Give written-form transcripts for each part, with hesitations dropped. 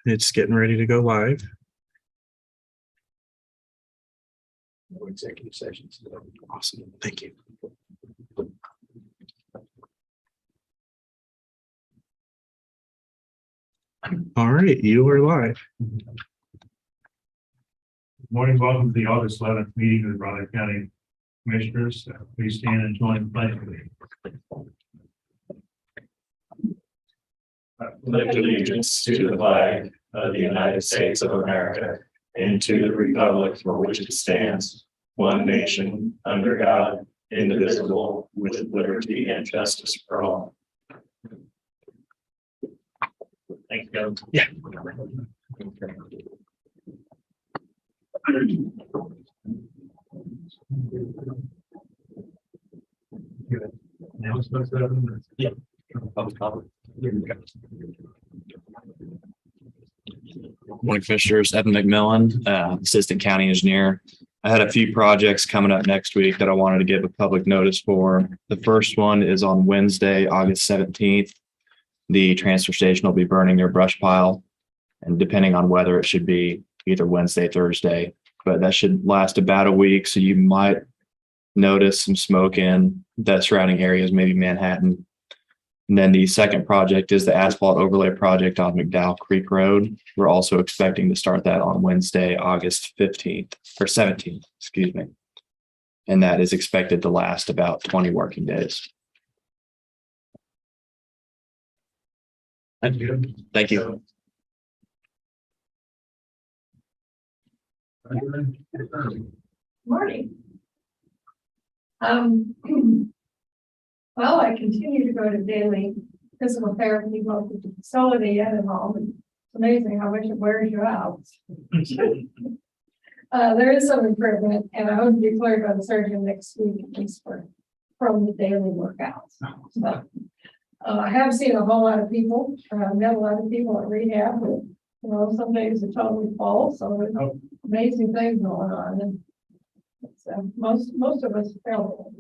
It's getting ready to go live. No executive sessions. Awesome. Thank you. All right, you are live. Good morning, welcome to the August 11th meeting of the Raleigh County Commissioners. Please stand and join the pledge. Pledge allegiance to the flag of the United States of America and to the republic for which it stands, one nation, under God, indivisible, with liberty and justice for all. Thank you. Yeah. Now it's supposed to. Yeah. Morning, Commissioners. Evan McMillan, Assistant County Engineer. I had a few projects coming up next week that I wanted to give a public notice for. The first one is on Wednesday, August 17th. The transfer station will be burning their brush pile, and depending on weather, it should be either Wednesday, Thursday, but that should last about a week. So you might notice some smoke in the surrounding areas, maybe Manhattan. And then the second project is the asphalt overlay project on McDowell Creek Road. We're also expecting to start that on Wednesday, August 15th or 17th, excuse me. And that is expected to last about 20 working days. Thank you. Morning. Well, I continue to go to daily physical therapy, both at the facility and at home. It's amazing how much it wears you out. There is some improvement, and I hope to be cleared by the surgeon next week, at least from the daily workouts. So, I have seen a whole lot of people. Met a lot of people at rehab. But, some days are totally full, so there's amazing things going on. And most of us are fairly.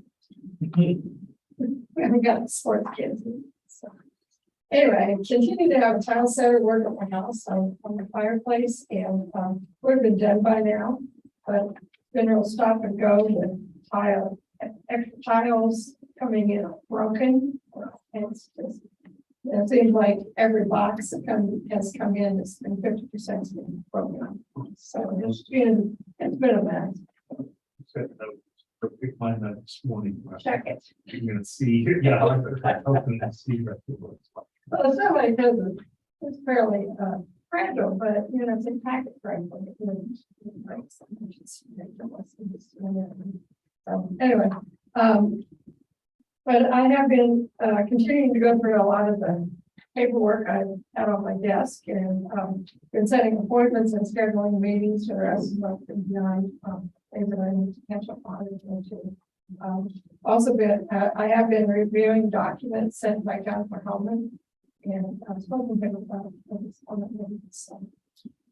We haven't got sports kids. So anyway, continue to have a tile setter work at my house on the fireplace, and would have been done by now, but been real stop and go with extra tiles coming in broken. And it's just, it seems like every box that has come in has been 50% broken. So it's been a mess. Find that this morning. Check it. You're gonna see. Yeah. I hope you can see. Well, somebody does it. It's fairly fragile, but it's in packet fragile. So anyway, but I have been continuing to go through a lot of the paperwork I've had on my desk, and been setting appointments and scheduling meetings for the rest of the month. Things that I need to catch up on. Also I have been reviewing documents sent by Jennifer Hellman, and I've spoken to him about this on the meetings.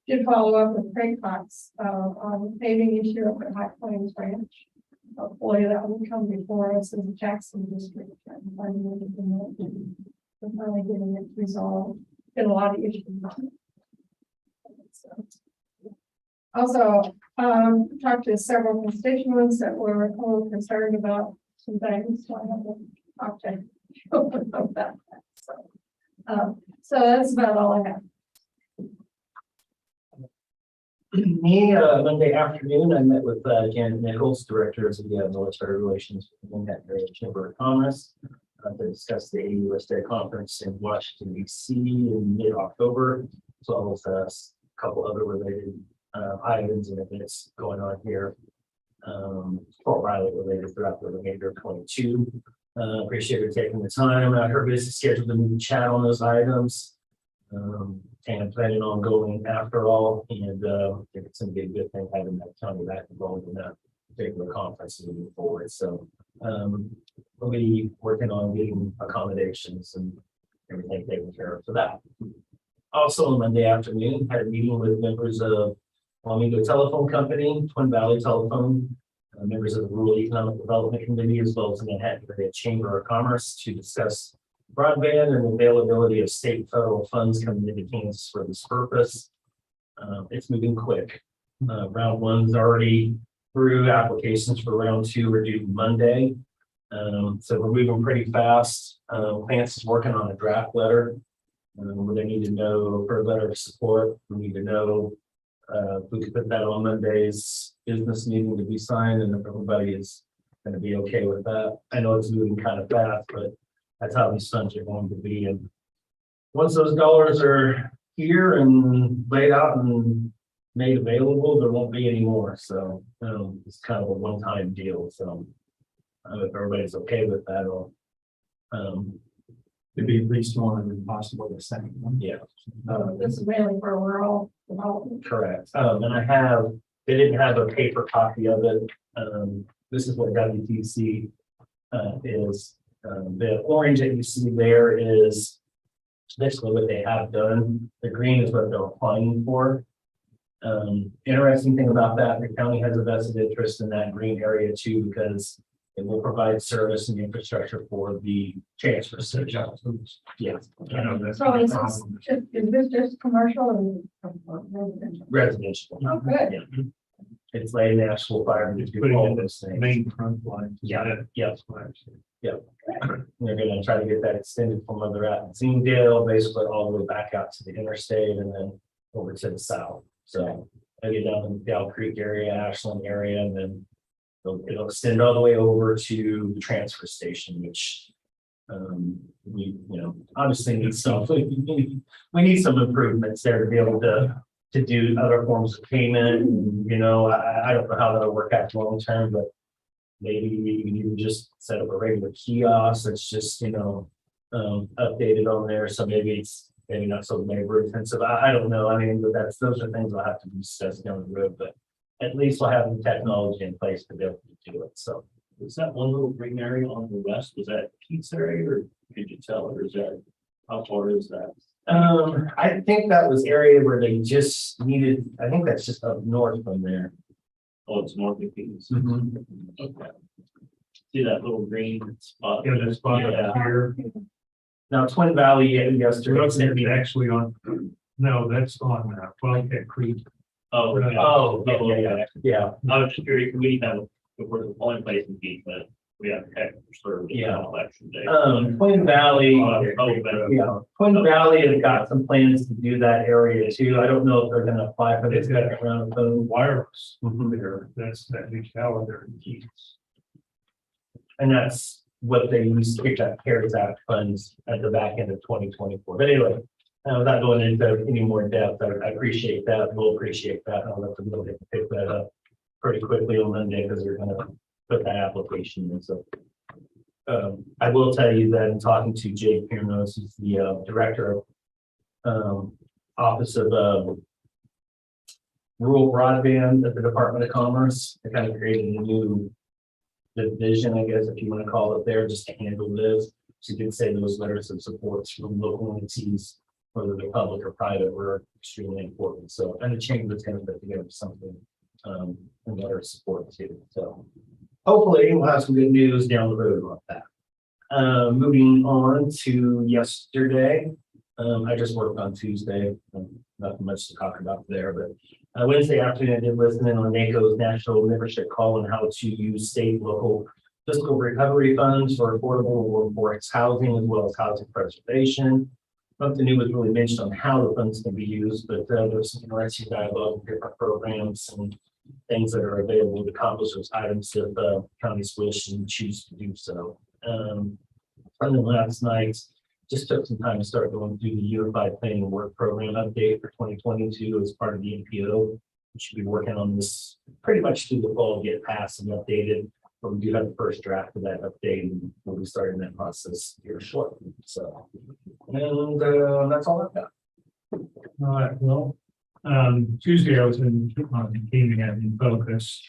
Did follow up with Craig Cox on the paving issue up at High Plains Ranch. Hopefully that will come before us in the Jackson district. And finally getting it resolved. Been a lot of issues on it. So. Also, talked to several constituents that were a little concerned about some things, so I have to talk to them about that. So that's about all I have. Monday afternoon, I met with Janet Nichols, Director of the Military Relations in that area Chamber of Commerce, to discuss the AUSA conference in Washington, D.C. in mid-October, as well as a couple other related items and events going on here. Fort Riley related throughout the remainder of 22. Appreciate her taking the time. Her busy schedule to meet and chat on those items. And planning on going after all. And I think it's going to be a good thing having that county back involved in that particular conference moving forward. So we'll be working on getting accommodations and everything taken care of for that. Also on Monday afternoon, had a meeting with members of Wamego Telephone Company, Twin Valley Telephone, members of the Rural Economic Development Committee, as well as the Manhattan Area Chamber of Commerce to discuss broadband and availability of state and federal funds coming into Kansas for this purpose. It's moving quick. Round one's already through. Applications for round two are due Monday. So we're moving pretty fast. Vance is working on a draft letter. Where they need to know for a letter of support. We need to know if we could put that on Monday's business meeting to be signed, and if everybody is going to be okay with that. I know it's moving kind of fast, but that's how these funds are going to be. And once those dollars are here and laid out and made available, there won't be any more. So it's kind of a one-time deal. So if everybody's okay with that, or To be at least one and then possibly the second one. yeah. This is mainly for rural development. Correct. And they didn't have a paper copy of it. This is what WTC is. The orange that you see there is basically what they have done. The green is what they're applying for. Interesting thing about that, the county has a vested interest in that green area too, because it will provide service and infrastructure for the transfer station. Yeah. I know that's. So is this just commercial or residential? Residential. Oh, good. Yeah. It's laying the actual fire to do Putting all in those things. Main front line. Yeah, yeah. That's what I'm saying. They're gonna try to get that extended from where they're at in Zingdale, basically all the way back out to the interstate and then over to the south. So I get down in the Gal Creek area, Ashland area, and then it'll extend all the way over to the transfer station, which we, obviously need some, we need some improvements there to be able to do other forms of payment. And, I don't know how that'll work out long term, but maybe we can even just set up a regular kiosk that's just, updated on there. So maybe it's not so labor intensive. I don't know. I mean, but those are things I'll have to discuss down the road, but at least we'll have the technology in place to be able to do it. So Is that one little green area on the west? Was that Pete's area or could you tell, or is that, how far is that? I think that was area where they just needed, I think that's just up north from there. Oh, it's north of Pete's. Mm-hmm. Okay. See that little green spot? Yeah, that spot Yeah. here. Now Twin Valley yesterday. Well, it's actually on, no, that's on Wildcat Creek. Oh, okay. Oh, yeah. I was just curious, we have, we're the only place in Pete, but we have tech for Yeah. election day. Twin Valley. Yeah. Twin Valley has got some plans to do that area too. I don't know if they're gonna apply for this round of phone. Wireless Mhm. there, that's that new tower there in Keats. And that's what they used to pick up CARES Act funds at the back end of 2024. But anyway, without going into any more depth, I appreciate that. We'll appreciate that. I'll let them know they can pick that up pretty quickly on Monday because they're gonna put that application in. So I will tell you that in talking to Jake Piernos, who's the director of Office of Rural Broadband at the Department of Commerce, they kind of created a new division, I guess, if you want to call it there, just to handle this. She did say those letters of support from local entities, whether they're public or private, were extremely important. So, and the chamber is going to put together something, and letter of support too. So hopefully we'll have some good news down the road about that. Moving on to yesterday. I just worked on Tuesday, nothing much to talk about there, but Wednesday afternoon, I did listen in on NACO's national membership call on how to use state local fiscal recovery funds for affordable workforce housing as well as housing preservation. Nothing new was really mentioned on how the funds can be used, but there was some interesting dialogue with different programs and things that are available to accomplish those items if counties wish and choose to do so. And then last night, just took some time to start going through the Unified Planning and Work Program update for 2022 as part of the NPO. We should be working on this pretty much through the fall to get passed and updated, but we do have the first draft of that update and we'll be starting that process here shortly. So, and that's all I've got. All right, well, Tuesday I was in gaming in focus.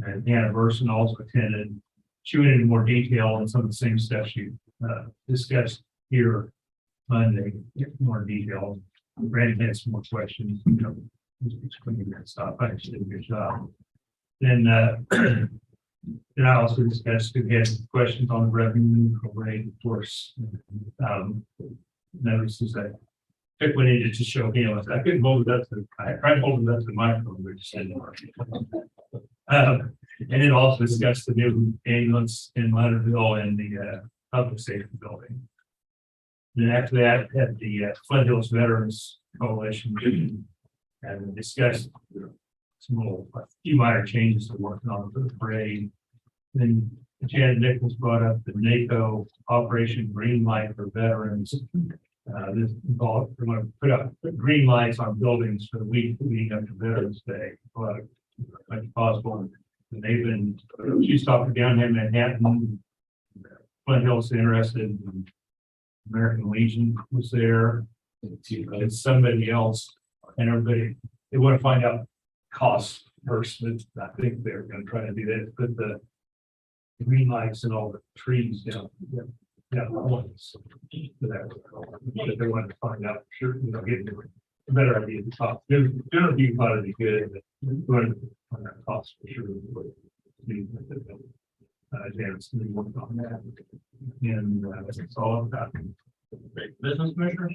And Deanna Burson also attended. She went into more detail on some of the same stuff she discussed here Monday, more detail. Brandon had some more questions, explaining that stuff. I actually did a good job. Then And I also discussed, we had questions on the revenue rate, of course. Notices that took one needed to show him, I couldn't hold it up to, I tried to hold it up to the microphone, but it just didn't work. And then also discussed the new ambulance in Leonardville and the public safety building. Then after that, at the Flint Hills Veterans Coalition, and discussed some little, a few minor changes they're working on for the parade. Then Janet Nichols brought up the NACO Operation Green Light for Veterans. This involved, we're going to put up green lights on buildings for the week leading up to Veterans Day, as much as possible. And they've been, she's talking down here in Manhattan. Flint Hills interested, and American Legion was there. And somebody else, and everybody, they want to find out costs first. But I think they're going to try to do that, put the green lights and all the trees down. Yeah, once. But they wanted to find out, sure, get a better idea of the cost. Generally, you thought it'd be good, but we wanted to find out costs for sure. Dan's been working on that. And that's all I've got. Business commissioners.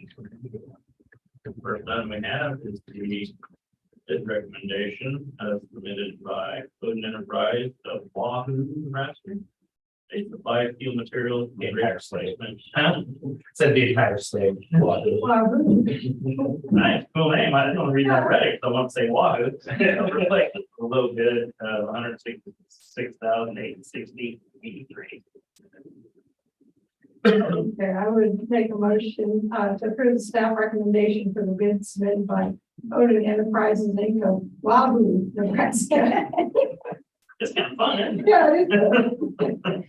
The first item we have is the bid recommendation as submitted by Food and Enterprise of Wahoo, Nebraska. They supply fuel materials. The entire slate. Huh? Said the entire slate. Wahoo. Wahoo. Nice, cool name. I didn't want to read that right. So I want to say Wahoo. Like a little bit of 166,860.83. Okay, I would make a motion to approve the staff recommendation for the bid submitted by Odin Enterprises, Inc. of Wahoo, Nebraska. It's kind of fun, isn't it? Yeah, it is.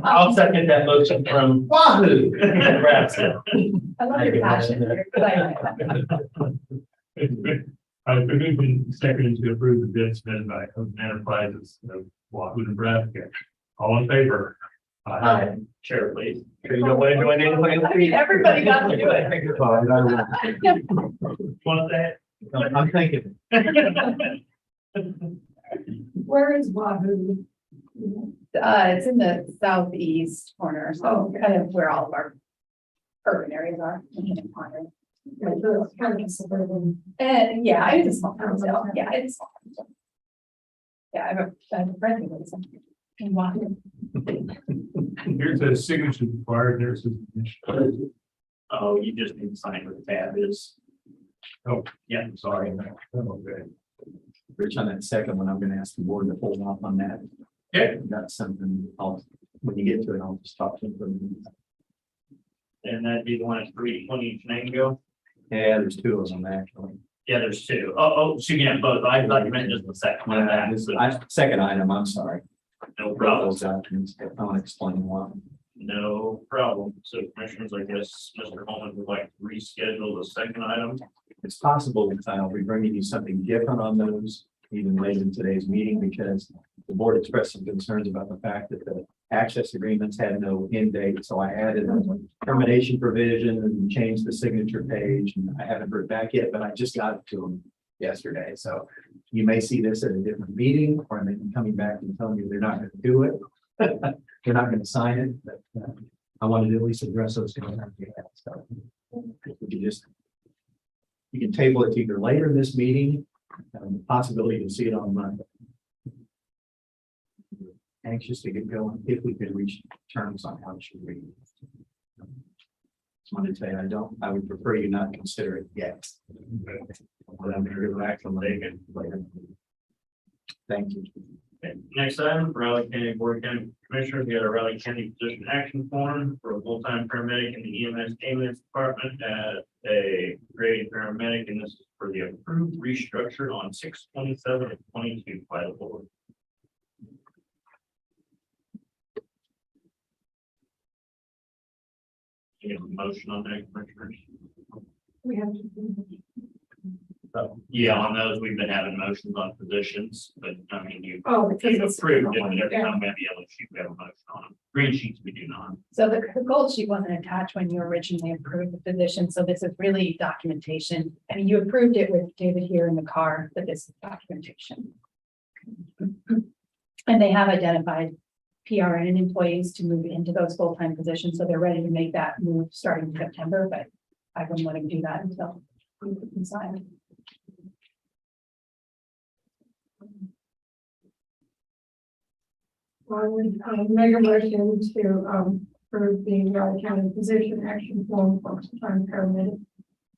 I'll second that motion from Wahoo, Nebraska. I love your passion. I've been seconded to approve the bid submitted by Open Enterprises of Wahoo, Nebraska. All in favor? Aye. Chair, please. You don't want to join anything? Everybody got to do it. Want that? I'm thinking. Where is Wahoo? It's in the southeast corner, so Oh, okay. kind of where all of our urban areas are. Okay, so it's kind of suburban. And yeah, it's a small town, so yeah, it's a small town. So. Yeah, I have a friend who lives in Washington. Here's a signature required. There's his initial. Oh, you just need to sign where the tab is. Oh, Yeah, sorry. okay. Rich, on that second one, I'm gonna ask the board to hold off on that. Okay. That's something, when you get to it, I'll just talk to them. And that'd be the one at 320 Shenango. Yeah, there's two of them actually. Yeah, there's two. Oh, so you can have both. I thought you meant just the second one. Second item, I'm sorry. No problem. Those documents, I want to explain why. No problem. So commissioners, I guess Mr. Holman would like to reschedule the second item. It's possible that I'll be bringing you something different on those, even later in today's meeting, because the board expressed some concerns about the fact that the access agreements had no end date. So I added a termination provision and changed the signature page, and I haven't heard back yet, but I just got it to them yesterday. So you may see this at a different meeting, or I may be coming back and telling you they're not going to do it. They're not going to sign it, but I wanted to at least address those concerns we had. So if you can table it to either later in this meeting, possibility to see it on Monday. Anxious to get going if we could reach terms on how it should read. Just wanted to say I would prefer you not consider it yet. But I'm here to act on later. Thank you. Okay, next item, Raleigh County Board of County Commissioners, we had a Raleigh County Position Action Form for a full-time paramedic in the EMS ambulance department at a grade paramedic, and this is for the approved restructure on 6/27/22 by the board. You have a motion on that, commissioners? We have to. Yeah, on those, we've been having motions on positions, but I mean, you Because it's. approved it, but every time we have the yellow sheet, we have a motion on them. Green sheets, we do not. So the gold sheet wasn't attached when you originally approved the position, so this is really documentation. I mean, you approved it with David here in the car, but this is documentation. And they have identified PRN employees to move into those full-time positions, so they're ready to make that move starting in September, but I wouldn't want to do that until we can sign. I would make a motion to approve the Raleigh County Position Action Form for full-time paramedic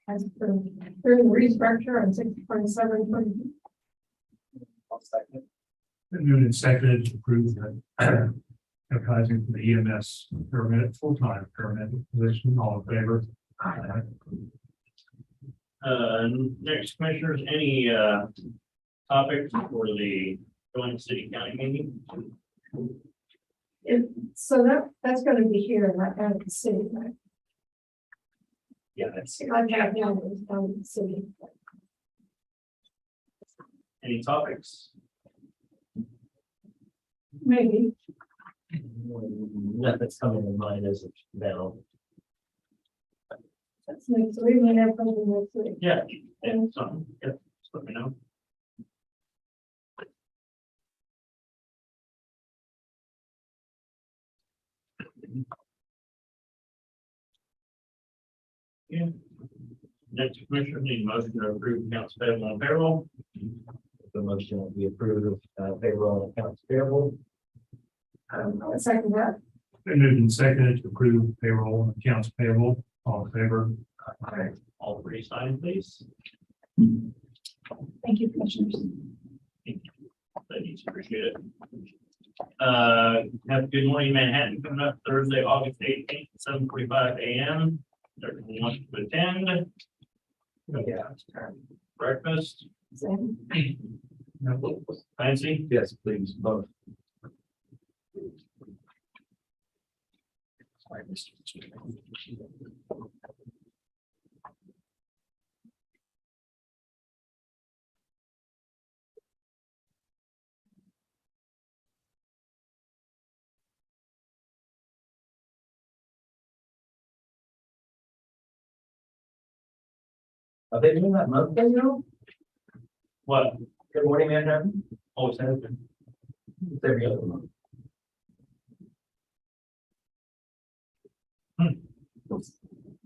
as approved through the restructure on 6/27/20. Been moved and seconded to approve that advertising for the EMS paramedic, full-time paramedic position, all in favor? Aye. Next, commissioners, any topics for the joint city county meeting? So that's going to be here, not out of the city, right? Yeah, that's. I have now it's down in the city. Any topics? Maybe. Nothing's coming to mind as of now. That's next week, we have something next week. Yeah, and something, yeah, just let me know. Yeah. Next, commissioner, need a motion to approve accounts payable and payroll. The motion will be approved, payroll and accounts payable. I'll second that. Been moved and seconded to approve payroll and accounts payable, all in favor? Aye. All three sign, please. Thank you, commissioners. Ladies, appreciate it. Have a good morning, Manhattan, coming up Thursday, August 18th, 7:45 a.m. Everyone wants to attend. Yeah. Breakfast, Same. fancy. Yes, please, both. Are they doing that month, you What? Good morning, Manhattan. Always has been. It's every other month.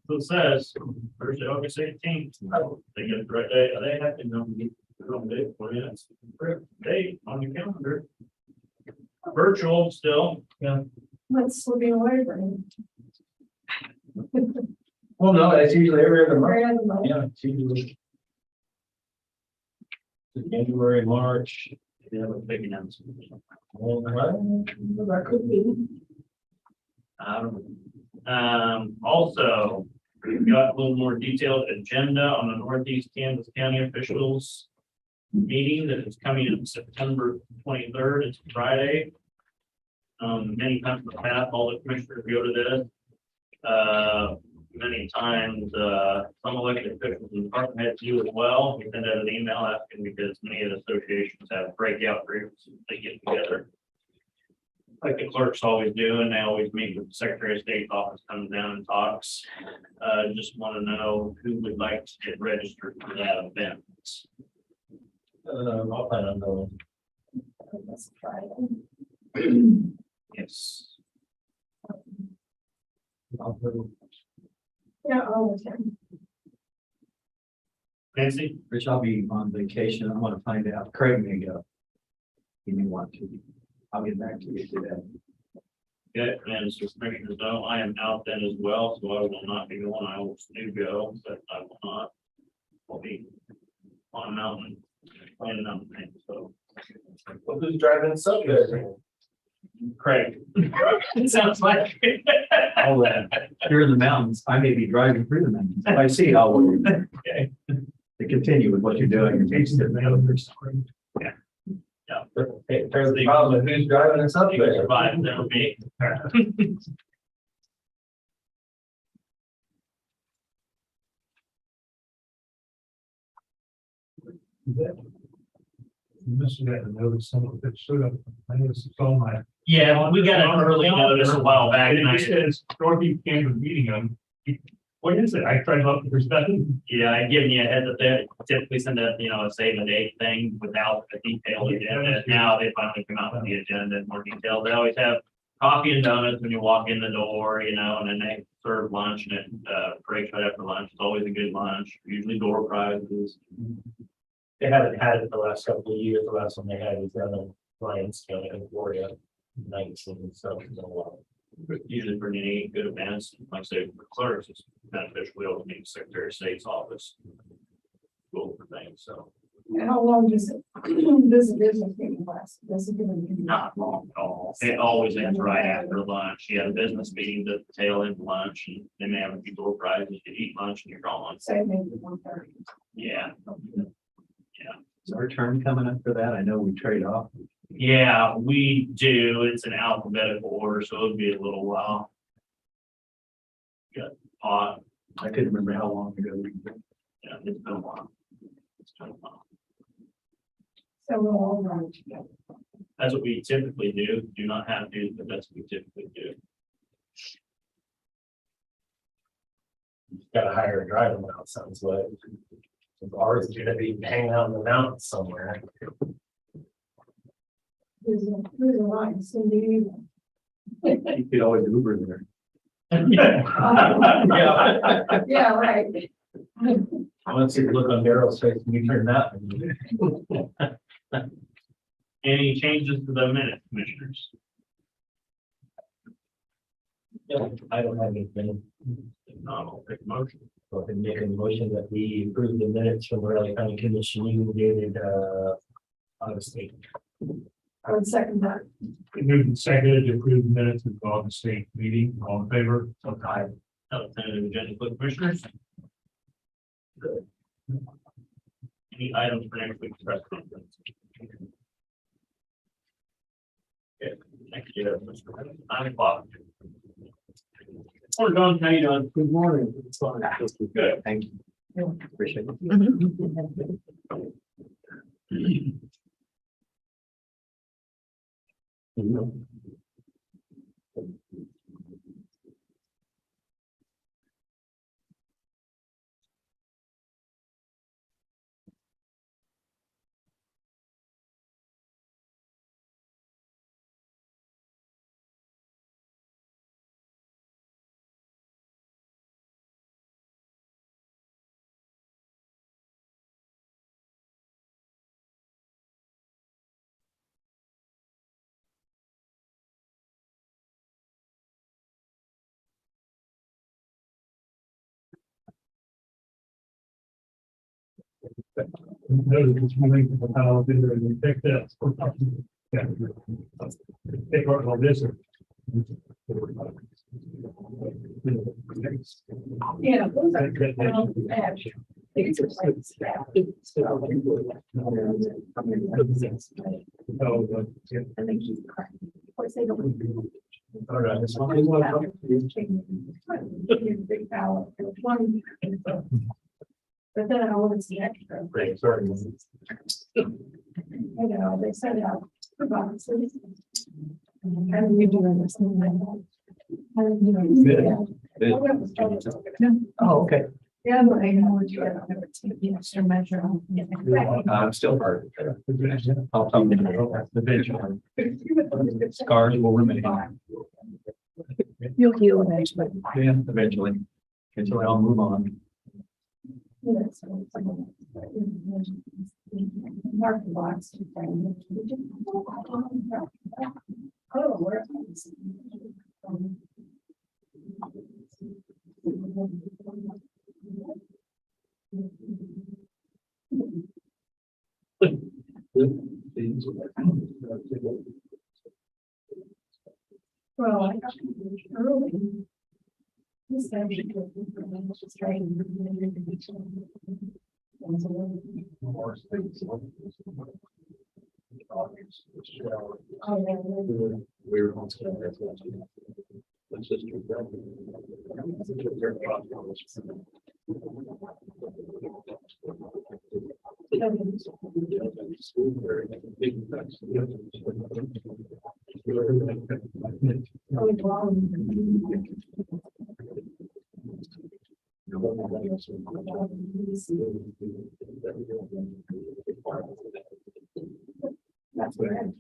So it says Thursday, August 18th. They get the right day. They have to know the wrong day for you. That's the correct date on your calendar. Virtual still. Yeah. Let's slipping away from Well, no, that's usually every other month. Very other month. Yeah, it's usually. January, March. Yeah, with big announcement. Well, That could be. Also, we've got a little more detailed agenda on the Northeast Kansas County officials meeting that is coming in September 23rd. It's Friday. Many times in the past, all the commissioners go to this. Many times, some elected officials and department heads do as well. We send out an email asking because many of the associations have breakout groups. They get together. Like the clerks always do, and they always meet with the Secretary of State's office, comes down and talks. Just want to know who would like to get registered for that event. I'll plan on going. That's Friday. Yes. Yeah, all the time. Nancy? Rich, I'll be on vacation. I want to find out. Craig may go. He may want to. I'll get back to you today. Okay, and as your commissioners know, I am out then as well, so I will not be going. I always do go, but I will not. I'll be on a mountain, playing a mountain thing, so. Well, who's driving the subway? Craig. It sounds like. I'll, here in the mountains, I may be driving through the mountains. If I see, I'll worry. Okay. To continue with what you're doing. Yeah. Hey, there's the problem, who's driving the You subway? survived, that would be. You must have gotten a notice, some of it showed up. I noticed it's on my. Yeah, we got an early notice a while back, and I It says Northeast Kansas meeting them. What is it? I tried looking for nothing. yeah, I given you a heads up there. Typically send a, a save the date thing without a detailed agenda. Now they finally come out with the agenda and more detailed. They always have coffee and donuts when you walk in the door, and then they serve lunch and it breaks right after lunch. It's always a good lunch, usually door prizes. They haven't had it the last couple of years. The last one they had was down in Lions County in Florida. 19, so it's been a while. Usually for any good events, like I say, for clerks, it's beneficial. We always meet Secretary of State's office. Go for things, so And how long does this business meeting last? Does it give them? not long at all. It always ends right after lunch. You have a business meeting at the tail end of lunch, and they may have a few door prizes. You eat lunch and you're gone. Say maybe 1:30. Yeah. Is our turn coming up for that? I know we trade off. Yeah, we do. It's an alphabetical order, so it'll be a little while. Got hot. I couldn't remember how long ago we did. Yeah, it's been a while. It's been a while. So we'll all run together. That's what we typically do. Do not have to, but that's what we typically do. Got to hire a driver now, it sounds like. Ours is gonna be hanging out in the mountains somewhere. There's a line, so do you. You could always Uber there. Yeah. Yeah, right. I want to see the look on Daryl's face when you turn that. Any changes to the minutes, commissioners? I don't have anything. If not, I'll take a motion. Go ahead and make a motion that we approve the minutes from the Raleigh County Commission meeting dated August 8th. I would second that. Moved and seconded to approve the minutes of the August state meeting. All in favor? Okay. Tentative agenda for the commissioners. Good. Any items for next week's press conference? Okay, thank you, Mr. President. 9 o'clock. Morning, John. How you doing? Good morning. It's fine. Good. Thank you. Appreciate it. Noted this morning from the panel dinner and we picked that. Yeah. Take all this. Yeah. those are good. Match. And they keep correct. Of course, they don't. All right, this one. Big ballot. One. But then I want to see extra. Great, sorry. They sent out. Boxes. And we doing this. Oh, okay. Yeah, but I know what you are. The extra measure. I'm still hurt. I'll come in eventually. Scars will remain. You'll heal eventually. Yeah, eventually. Until I'll move on. Mark the box. Oh, where? Well, I got early. This actually goes for me, it's just trying to We're on. Let's just. That's what That's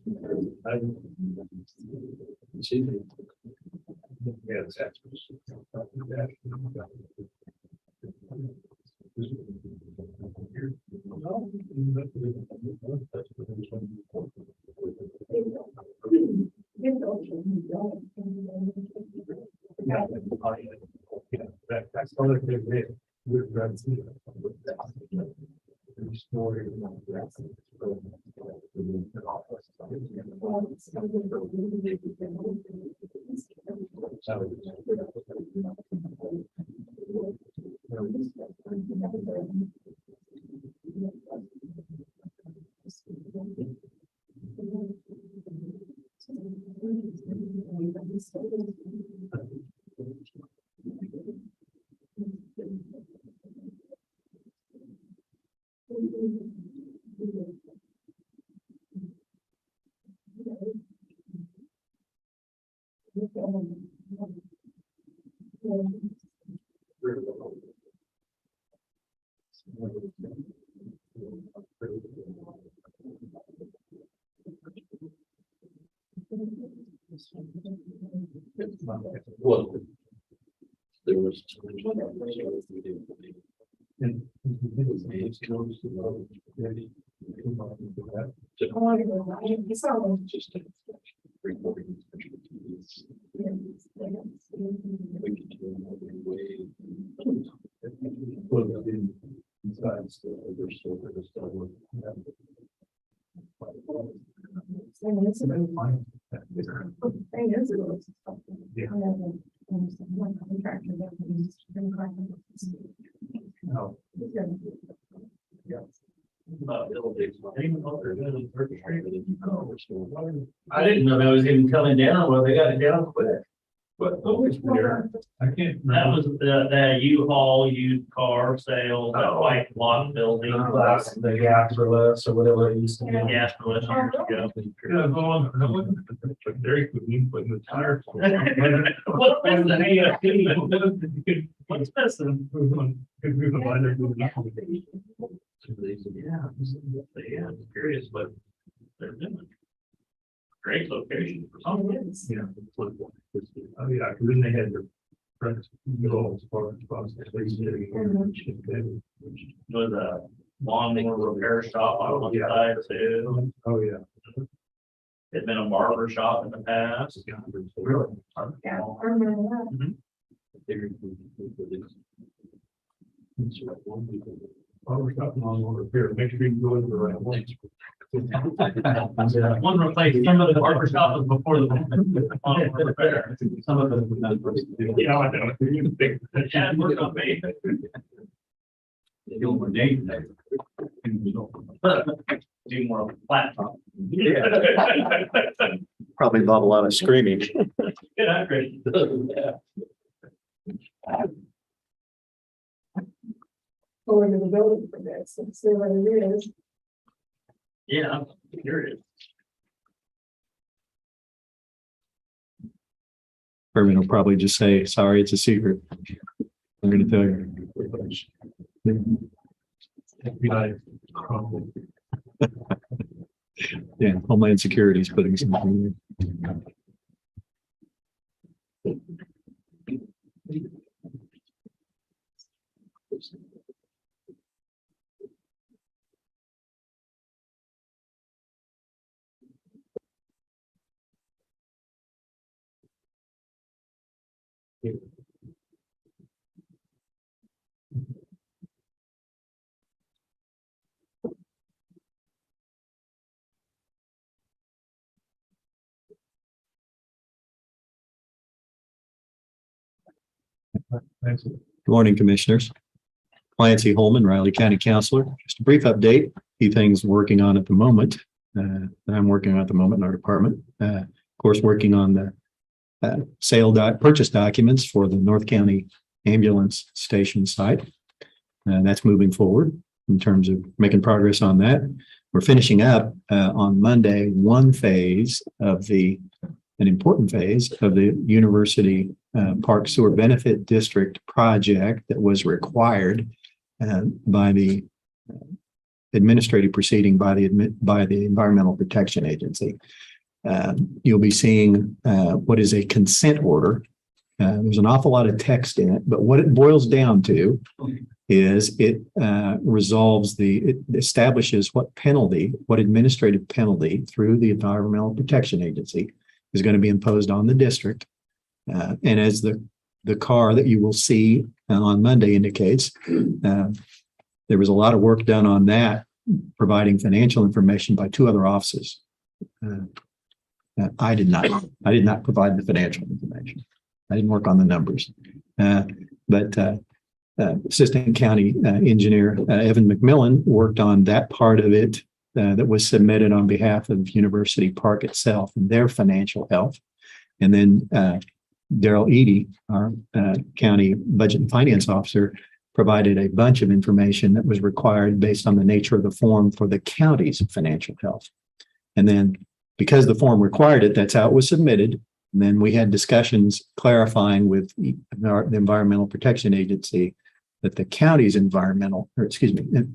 the other thing. Well, there was. I didn't know that was even coming down. Well, they got it down quick. But I can't. That was the U-Haul used car sale, that white block building. the gas for less or whatever it used to be. Gas for less years ago. Yeah, going, I wasn't, but Dairy Queen putting the tires. What was the what's missing? Yeah, I'm curious, but they're doing. Great location for something. Yeah. Oh, yeah, because then they had their. Friends, go as far as possible. Was a lawnmower repair shop on one side too. Oh, yeah. It's been a barber shop in the past. Really? Yeah, I remember that. Barber shop and lawnmower repair, make sure you go in the right one. One replaced some of the barber shops before the lawnmower repair. Some of them. Yeah, I know. Yeah, it worked on me. Do more flat top. Yeah. Probably involve a lot of screaming. Yeah, great. Go into the building for this and see what it is. Yeah, I'm curious. Herman will probably just say, sorry, it's a secret. I'm gonna tell you. Yeah, Homeland Security is putting something in. Good morning, Commissioners. Clancy Holman, Riley County Counselor. Just a brief update, a few things working on at the moment, that I'm working on at the moment in our department. Of course, working on the purchase documents for the North County Ambulance Station site. That's moving forward. in terms of making progress on that. We're finishing up on Monday an important phase of the University Park Sewer Benefit District project that was required by the administrative proceeding by the Environmental Protection Agency. You'll be seeing what is a consent order. There's an awful lot of text in it, but what it boils down to is it establishes what administrative penalty through the Environmental Protection Agency is going to be imposed on the district. And as the car that you will see on Monday indicates, there was a lot of work done on that, providing financial information by two other offices. I did not provide the financial information. I didn't work on the numbers, but Assistant County Engineer Evan McMillan worked on that part of it that was submitted on behalf of University Park itself and their financial health. And then Daryl Eady, our county budget and finance officer, provided a bunch of information that was required based on the nature of the form for the county's financial health. And then because the form required it, that's how it was submitted. And then we had discussions clarifying with the Environmental Protection Agency that the county's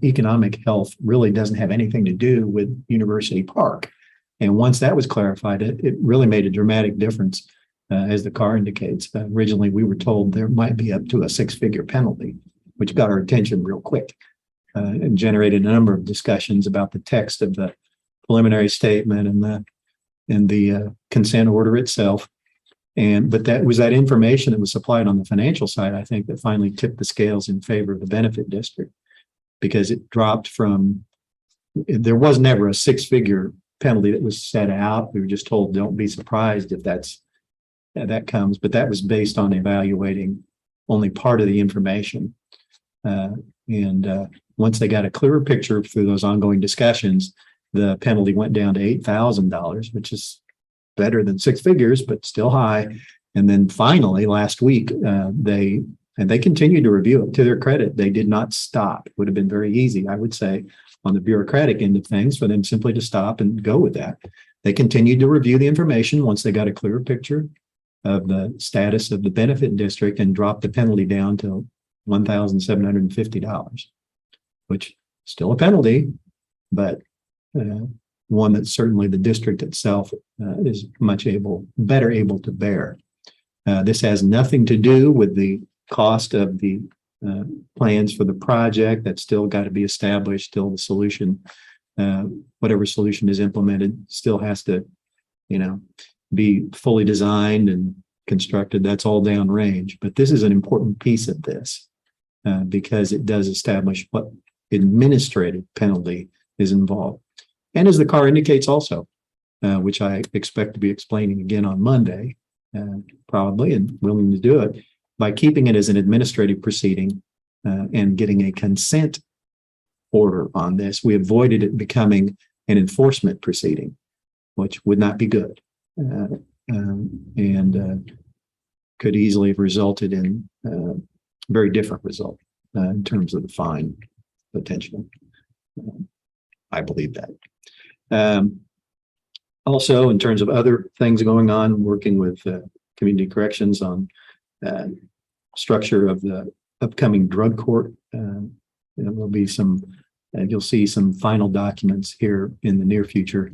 economic health really doesn't have anything to do with University Park. And once that was clarified, it really made a dramatic difference, as the car indicates. Originally, we were told there might be up to a six-figure penalty, which got our attention real quick and generated a number of discussions about the text of the preliminary statement and the consent order itself. But that was that information that was supplied on the financial side, I think, that finally tipped the scales in favor of the benefit district, because it dropped from, there was never a six-figure penalty that was set out. We were just told, don't be surprised if that comes, but that was based on evaluating only part of the information. Once they got a clearer picture through those ongoing discussions, the penalty went down to $8,000, which is better than six figures, but still high. And then finally, last week, they continued to review it. To their credit, they did not stop. It would have been very easy, I would say, on the bureaucratic end of things, for them simply to stop and go with that. They continued to review the information once they got a clearer picture of the status of the benefit district and dropped the penalty down to $1,750, which still a penalty, but one that certainly the district itself is better able to bear. This has nothing to do with the cost of the plans for the project. That's still got to be established. Still the solution, whatever solution is implemented, still has to, be fully designed and constructed. That's all downrange. But this is an important piece of this because it does establish what administrative penalty is involved. And as the car indicates also, which I expect to be explaining again on Monday, probably, and willing to do it, by keeping it as an administrative proceeding and getting a consent order on this, we avoided it becoming an enforcement proceeding, which would not be good and could easily have resulted in a very different result in terms of the fine potential. I believe that. Also, in terms of other things going on, working with community corrections on structure of the upcoming drug court. There'll be you'll see some final documents here in the near future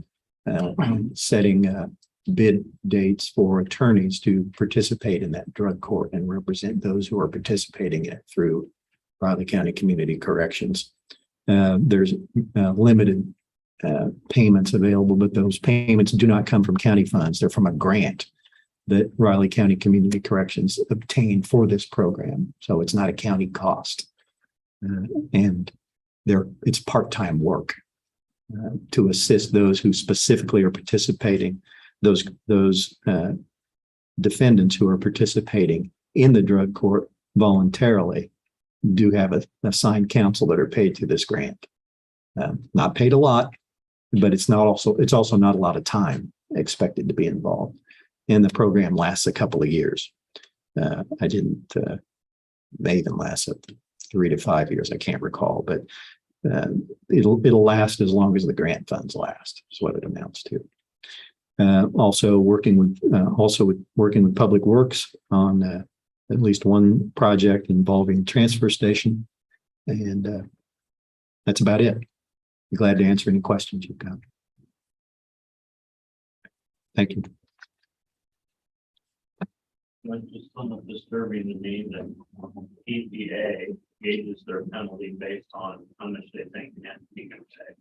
setting bid dates for attorneys to participate in that drug court and represent those who are participating in it through Riley County Community Corrections. There's limited payments available, but those payments do not come from county funds. They're from a grant that Riley County Community Corrections obtained for this program. So it's not a county cost. And it's part-time work to assist those who specifically are participating, those defendants who are participating in the drug court voluntarily do have a assigned counsel that are paid through this grant. Not paid a lot, but it's also not a lot of time expected to be involved. And the program lasts a couple of years. May even last up to 3 to 5 years. I can't recall, but it'll last as long as the grant funds last, is what it amounts to. Also working with Public Works on at least one project involving transfer station. And that's about it. Be glad to answer any questions you've got. Thank you. It's just somewhat disturbing to me that EPA gauges their penalty based on how much they think the entity can pay.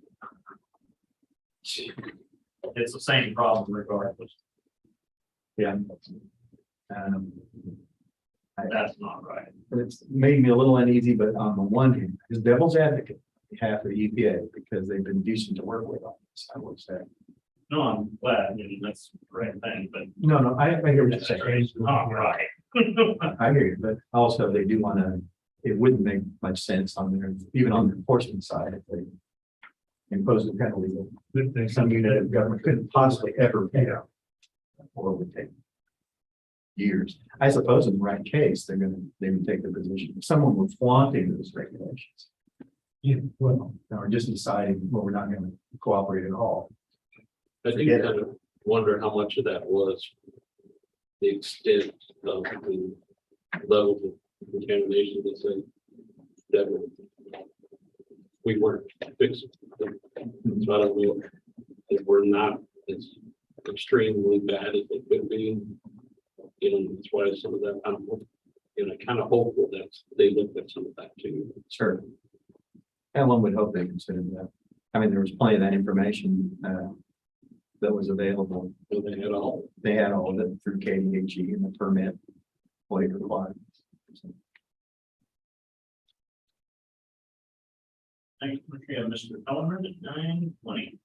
It's the same problem regardless. Yeah. That's not right. It's made me a little uneasy, but on the one hand, as devil's advocate, behalf of the EPA, because they've been decent to work with on this, I would say. No, I'm glad, I mean, that's the right thing, but. No, I hear what you're saying. It's not right. I hear you, but also they do want to, it wouldn't make much sense on their, even on the enforcement side, if they impose a penalty that some unit of government couldn't possibly ever pay out. Or would take years. I suppose in the right case, they would take the position. If someone were flaunting those regulations. Yeah, well, or just deciding, well, we're not going to cooperate at all. I think I kind of wonder how much of that was the extent of the levels of contamination that said that we weren't fixing. So I don't know if we're not as extremely bad as it could be. You know, that's why some of that, I'm kind of hopeful that they looked at some of that too. Sure. And one would hope they considered that. I mean, there was plenty of that information that was available. So they had all. They had all of it through KDHE and the permit, what it required. Thank you, Mr. Pellerin at 9:20.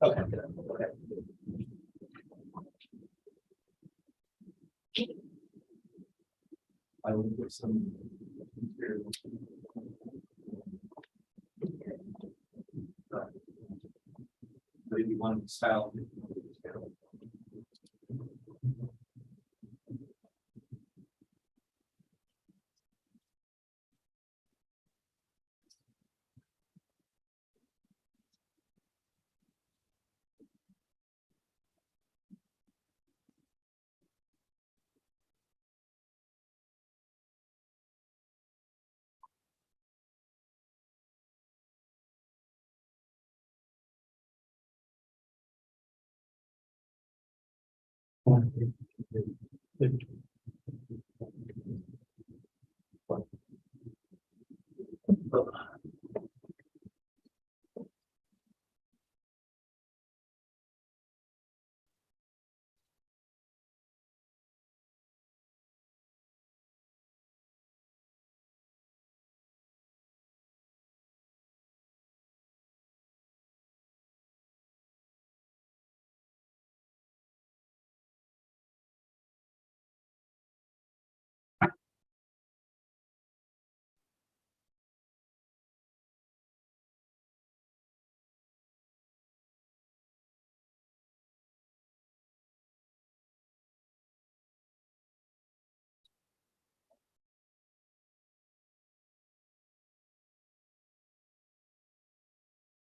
Okay. I will put some. Maybe one style.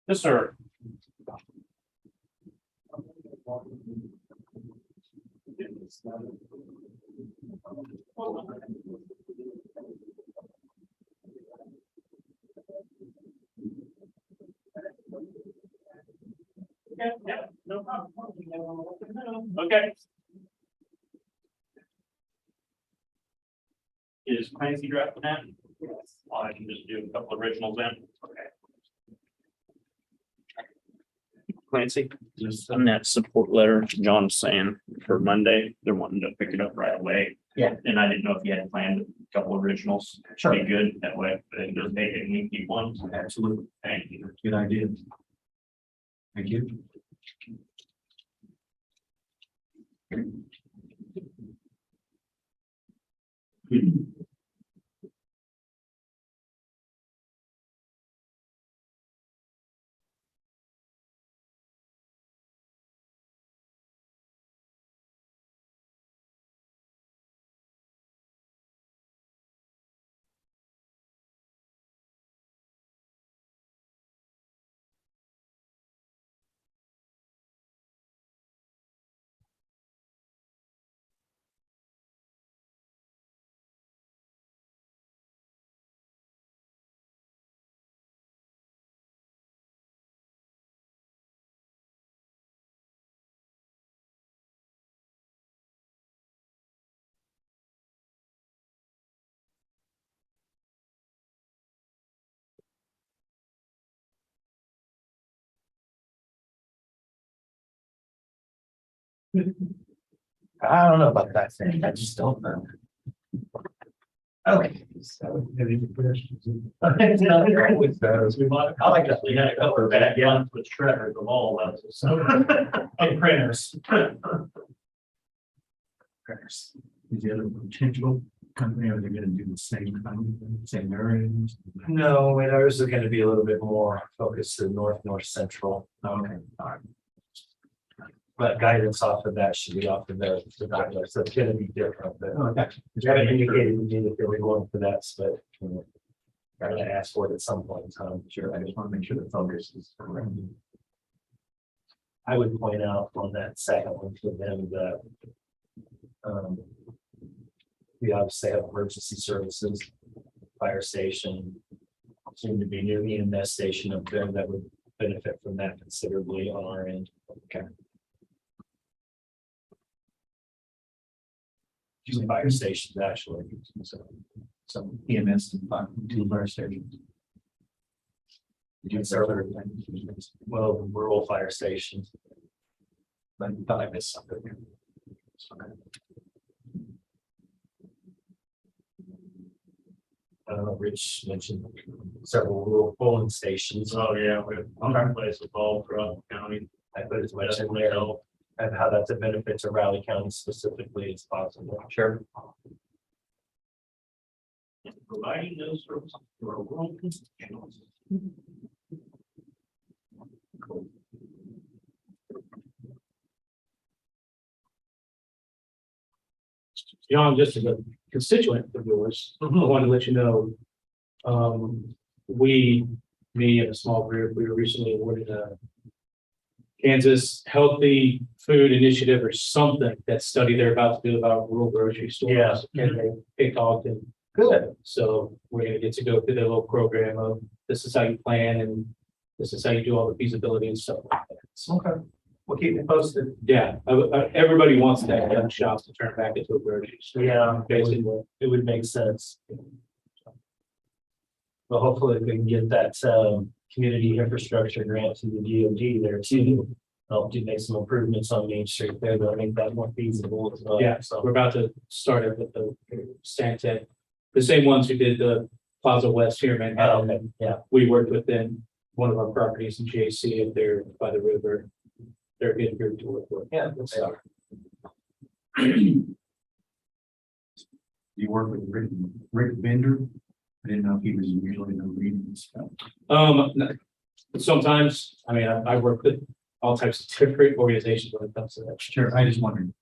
Yes, sir. Yeah, no problem. Okay. Is Clancy drafting that? Yes. I can just do a couple originals then. Okay. Clancy, just send that support letter to John saying for Monday, they're wanting to pick it up right away. Yeah. And I didn't know if you had planned a couple originals. Sure. Be good that way, but it doesn't take any keep one. Absolutely. Thank you. Good idea. Thank you. I don't know about that thing. I just don't know. Okay. So. Any questions? I like that. We had a couple of bad ones with shredders of all levels, so. And printers. Is the other potential company, are they gonna do the same thing, same areas? No, and ours is gonna be a little bit more focused to north central. Okay, all right. But guidance off of that should be off of the guidelines, so it's gonna be different, but Okay. we haven't indicated we need if we're going for that, but. I'm gonna ask for it at some point in time. Sure, I just want to make sure the focus is correct. I would point out on that second one for them that. We obviously have emergency services, fire station. Soon to be new EMS station up there that would benefit from that considerably on our end. Okay. Using fire stations actually, so Some EMS and two fire stations. it's other, well, rural fire stations. I thought I missed something. Rich mentioned several rural polling stations. Oh, yeah, we have one place with all throughout the county. I put as much in there and how that's a benefit to Raleigh County specifically as possible. Sure. Providing those services to our rural constituents. John, just as a constituent of yours, I want to let you know, me and a small group, we were recently awarded a Kansas Healthy Food Initiative or something, that study they're about to do about rural grocery stores. Yeah. And they picked Ogden. Good. So we're gonna get to go through their little program of, this is how you plan and this is how you do all the feasibility and stuff like that. So, Okay. We'll keep you posted. yeah, everybody wants that young shops to turn back into a grocery store. Yeah, Basically. it would make sense. But hopefully we can get that community infrastructure grant to the DOD there too. Help to make some improvements on Main Street there, to make that more feasible as well. Yeah, So we're about to start it with the Stantec, the same ones who did the Plaza West here in Manhattan. okay, yeah. We worked with them, one of our properties in JC up there by the river. They're a good group to work with. Yeah, they are. You work with Rick Bender? I didn't know if he was usually the reading stuff. Sometimes, I mean, I work with all types of different organizations when it comes to that. Sure, I just wondered,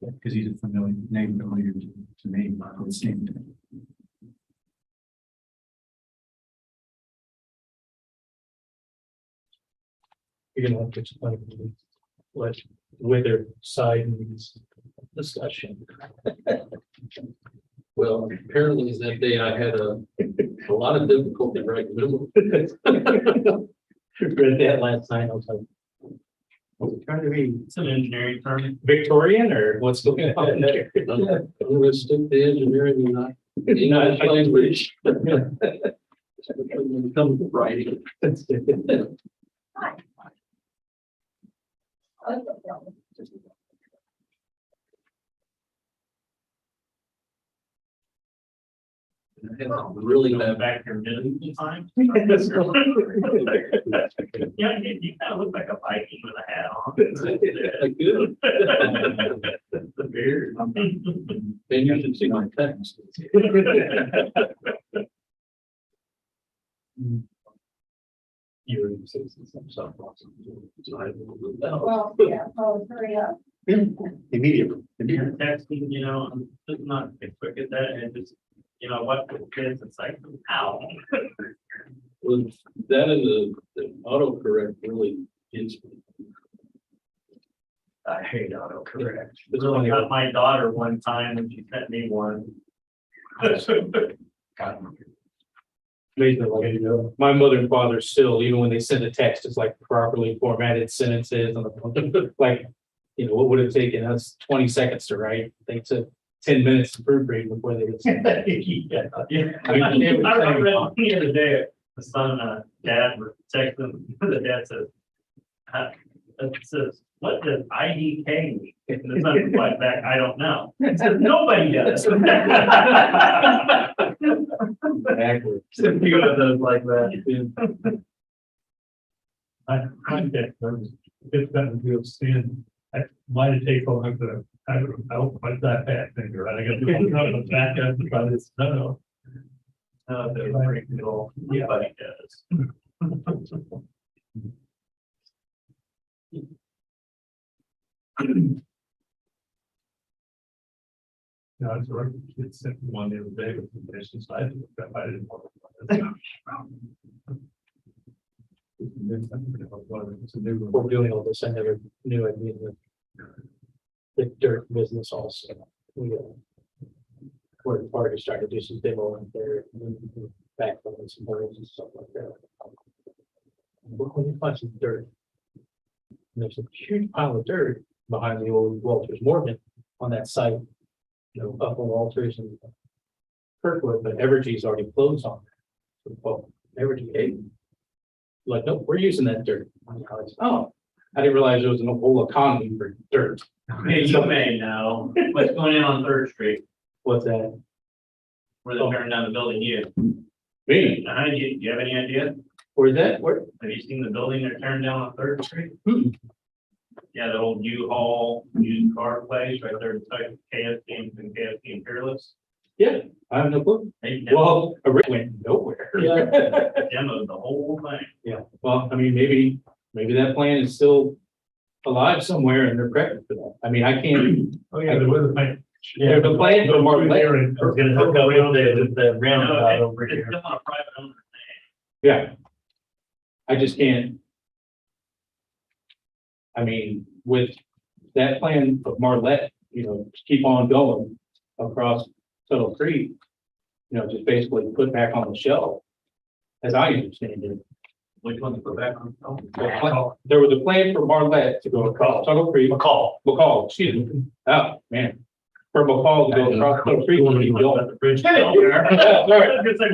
because he's a familiar name to me, with Stanton. You're gonna have to explain what whether side means discussion. Well, apparently that day I had a lot of difficulty writing memo. Read that last night, I was like, was it trying to be It's an engineering term. Victorian or what's going on there? I'm gonna stick to engineering and not English language. When it comes to writing. Really Going bad. back to your medieval time. Yeah, you kind of look like a Viking with a hat on. Good. The beard. Then you should see my text. You were saying some stuff. Well, yeah, oh, hurry up. Immediately. You're texting, you know, I'm just not as quick at that and just, you know, what the kids, it's like, ow. Was that in the autocorrect really is. I hate autocorrect. It really got my daughter one time when she sent me one. Amazing, like, you know, my mother and father still, even when they send a text, it's like properly formatted sentences on the, like, you know, what would have taken us 20 seconds to write? They took 10 minutes to proofread before they would send that. Yeah. I mean, they would I say- read the other day, the son, dad were texting, the dad says, it says, what does IDK mean? And the son replied back, I don't know. It says, nobody does. Backward. A few of those like that. I contact them, it's better to do sin. I might take on the, I don't like that fat finger, I got to do it on the back end to try this, no. They're pretty cool. Nobody does. No, it's right, it's sent me one the other day with the business, I didn't want to. It's a new one. We're doing all this, I never knew I'd be in the dirt business also. We, we're part of starting to do some demo in there, and then backfill and some birds and stuff like that. When you find some dirt, and there's a huge pile of dirt behind the old Walters Morgan on that site, you know, up on Walters and Kirkwood, but Evergy's already closed on that. So, well, Evergy, hey, like, nope, we're using that dirt. Oh, I didn't realize there was a whole economy for dirt. Hey, you may know what's going on 3rd Street, What's that? where they're tearing down the building you. Me? Do you have any idea? Where's that? Where? Have you seen the building they're tearing down on 3rd Street? Hmm. Yeah, the old U-Haul used car place right there beside KFC and KFC and Fearless. Yeah, I have no clue. They Well, it went nowhere. demoed the whole thing. Yeah, well, I mean, maybe that plan is still alive somewhere and they're prepping for that. I mean, I can't. Oh, yeah, there was a plan. There's a plan for Mark There Lane. and- I was gonna hook up with the roundabout No, over it's here. still on a private owner. Yeah. I just can't. I mean, with that plan of Marlette, you know, just keep on going across Tuttle Creek, you know, just basically put back on the shelf. As I understand it. Which one to put back on? There was a plan for Marlette to go across Tuttle Creek. McCall, excuse me. Oh, man. For McCall to go across Tuttle Creek and keep going. The bridge.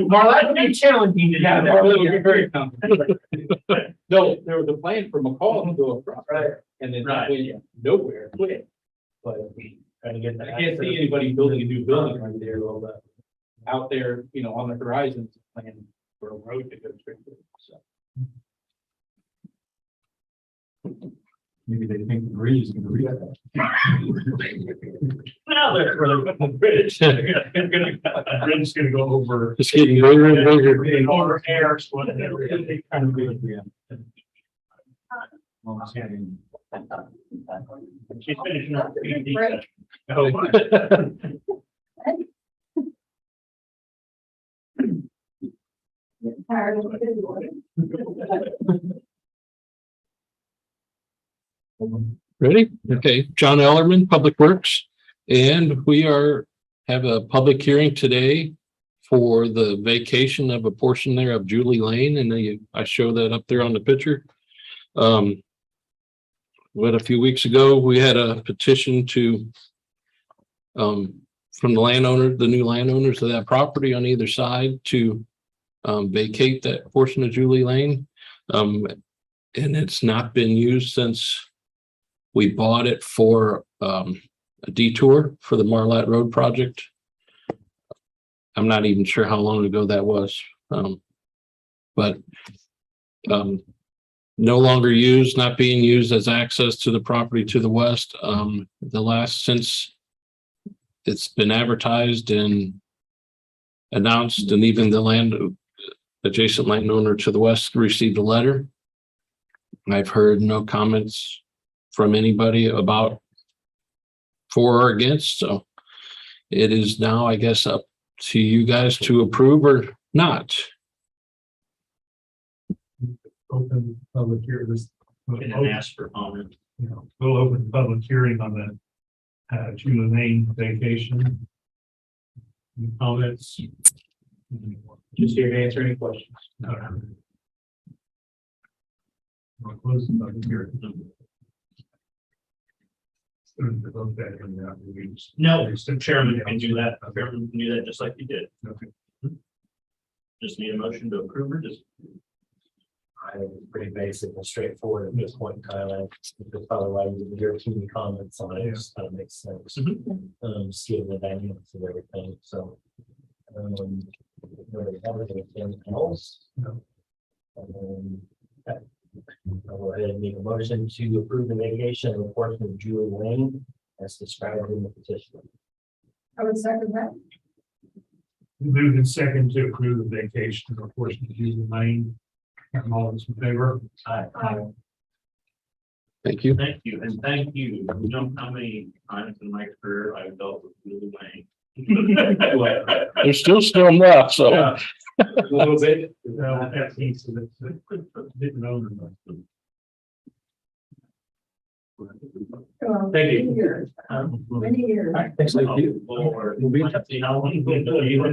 Marlette would be challenging to have. Marlette would be very complicated. No, there was a plan for McCall to go across. Right. And then Right. that went nowhere, quit. But Trying to get I that. can't see anybody building a new building right there, but out there, you know, on the horizon, plan for a road to go straight through, so. Maybe they think the bridge is gonna reach that. Now they're where they're putting the bridge. The bridge is gonna go over. It's getting bigger and bigger. Over air, so whatever. They kind of big, yeah. Well, it's getting- She's finishing up. the PhD. Right. Oh, Tired of it. Ready? Okay, John Ellerman, Public Works. And we have a public hearing today for the vacation of a portion there of Julie Lane, and I show that up there on the picture. What, a few weeks ago, we had a petition to from the landowner, the new landowners of that property on either side to vacate that portion of Julie Lane. And it's not been used since we bought it for a detour for the Marlatt Road project. I'm not even sure how long ago that was, but no longer used, not being used as access to the property to the west. Since it's been advertised and announced, and even the adjacent landowner to the west received a letter. I've heard no comments from anybody about for or against, so it is now, I guess, up to you guys to approve or not. Open public hearing this. And ask for comment. We'll open the public hearing on the Julie Lane vacation. Any comments? Just here to answer any questions. We'll close the public hearing. No, the chairman can do that. The chairman can do that just like you did. Okay. Just need a motion to approve or just. I think it's pretty basic and straightforward at this point in time. That's probably why you hear too many comments on it. It just kind of makes sense. Seeing the dynamics of everything. So, nobody have anything else? No. I'll go ahead and make a motion to approve the vacation of a portion of Julie Lane as described in the petition. I would second that. Moved in second to approve the vacation of a portion of Julie Lane. All those in favor? Aye. Thank you. Thank you, and thank you. You know how many times in my career I've dealt with Julie Lane. There's still some left, so. Yeah. A little bit. No, that means that didn't own them. Thank you. Many years. Many years. Thanks, Oh, Lord. Let's see how long you've been doing it.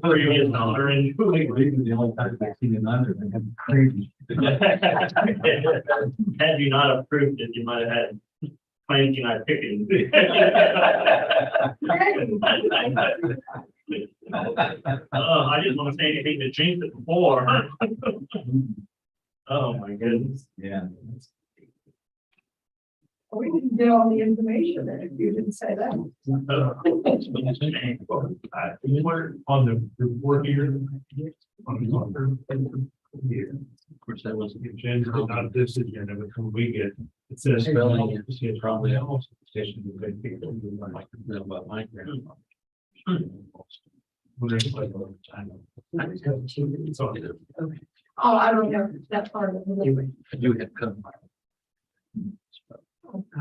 Previous owner and- The only time I've seen it under, they have crazy. Had you not approved it, you might have had plenty not picking. I didn't want to say anything to change it before. Oh, my goodness. Yeah. We didn't get all the information in if you didn't say that. You were on the report here. Of course, that was the agenda, not this agenda, but when we get, it says. Spelling It's probably also station to make people who like to know about my grandma. Oh, I don't know that part of it. You had come. It's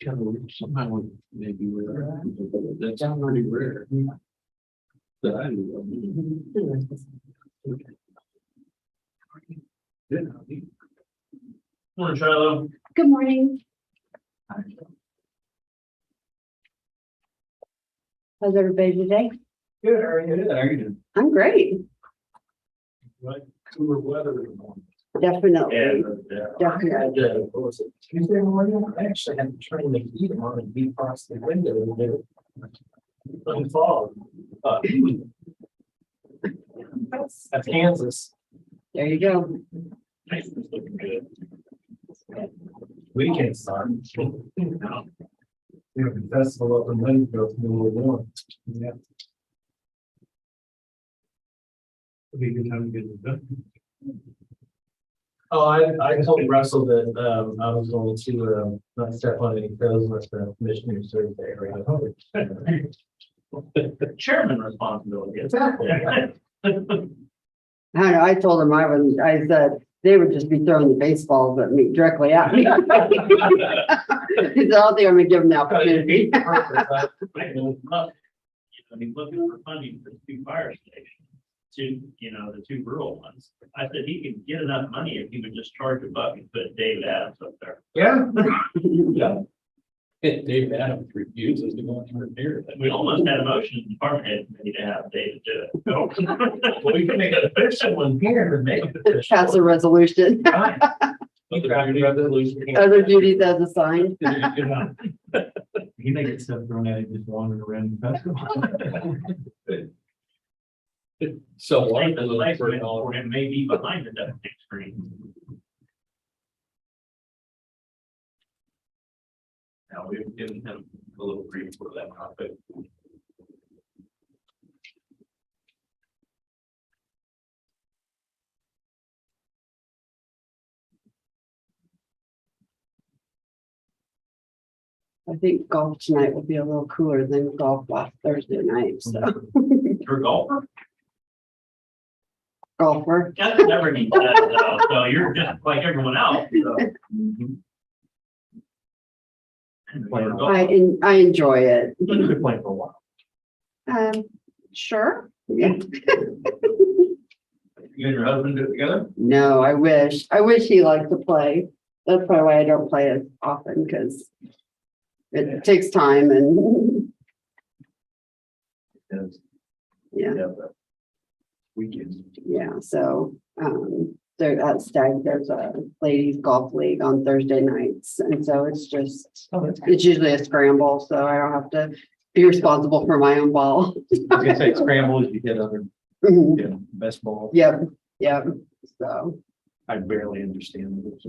kind of somehow maybe rare. That's pretty rare. That I knew of. Morning, Shiloh. Good morning. How's everybody today? Good, how are you? Good, how are you doing? I'm great. Right, cooler weather in the morning. Definitely. Definitely. What was it, Tuesday morning? I actually had to turn the heat on and be across the window and get it. Fog. That's Kansas. There you go. Nice, it's looking good. Weekend sun. The festival up in Linville, middle of the morning. Yeah. It'll be a good time to get it done. Oh, I told Russell that, I was going to, not step on any toes unless the commissioner serves the area. The chairman responsibility. Exactly. I don't know, I told him I said, they would just be throwing the baseballs at me, directly at me. He said, I don't think I'm gonna give them the opportunity. He's looking for funding for 2 fire stations, the 2 rural ones. I said he could get enough money if he would just charge a buck and put David Adams up there. Yeah. Yeah. David Adams refuses to go anywhere near that. We almost had a motion in the department head committee to have David do it. Well, we can make an official one here and make it official. Pass a resolution. Right. Other duties as assigned. He may get stuff thrown at him just wandering around the festival. So I one think the of next those one for him may be behind the duct tape screen. Now, we've given him a little brief for that topic. I think golf tonight will be a little cooler than golf last Thursday night, so. You're a golfer? Golfer. That's never needs that, though. So you're just like everyone else, so. I enjoy it. You've been playing for a while. Sure. Yeah. You and your husband do it together? No, I wish he liked to play. That's probably why I don't play as often, because it takes time and yeah. Weekends. Yeah, so there at Stag, there's a ladies golf league on Thursday nights, and so it's just it's usually a scramble, so I don't have to be responsible for my own ball. I was gonna say scrambles, you get other, best ball. Yep. So I barely understand it.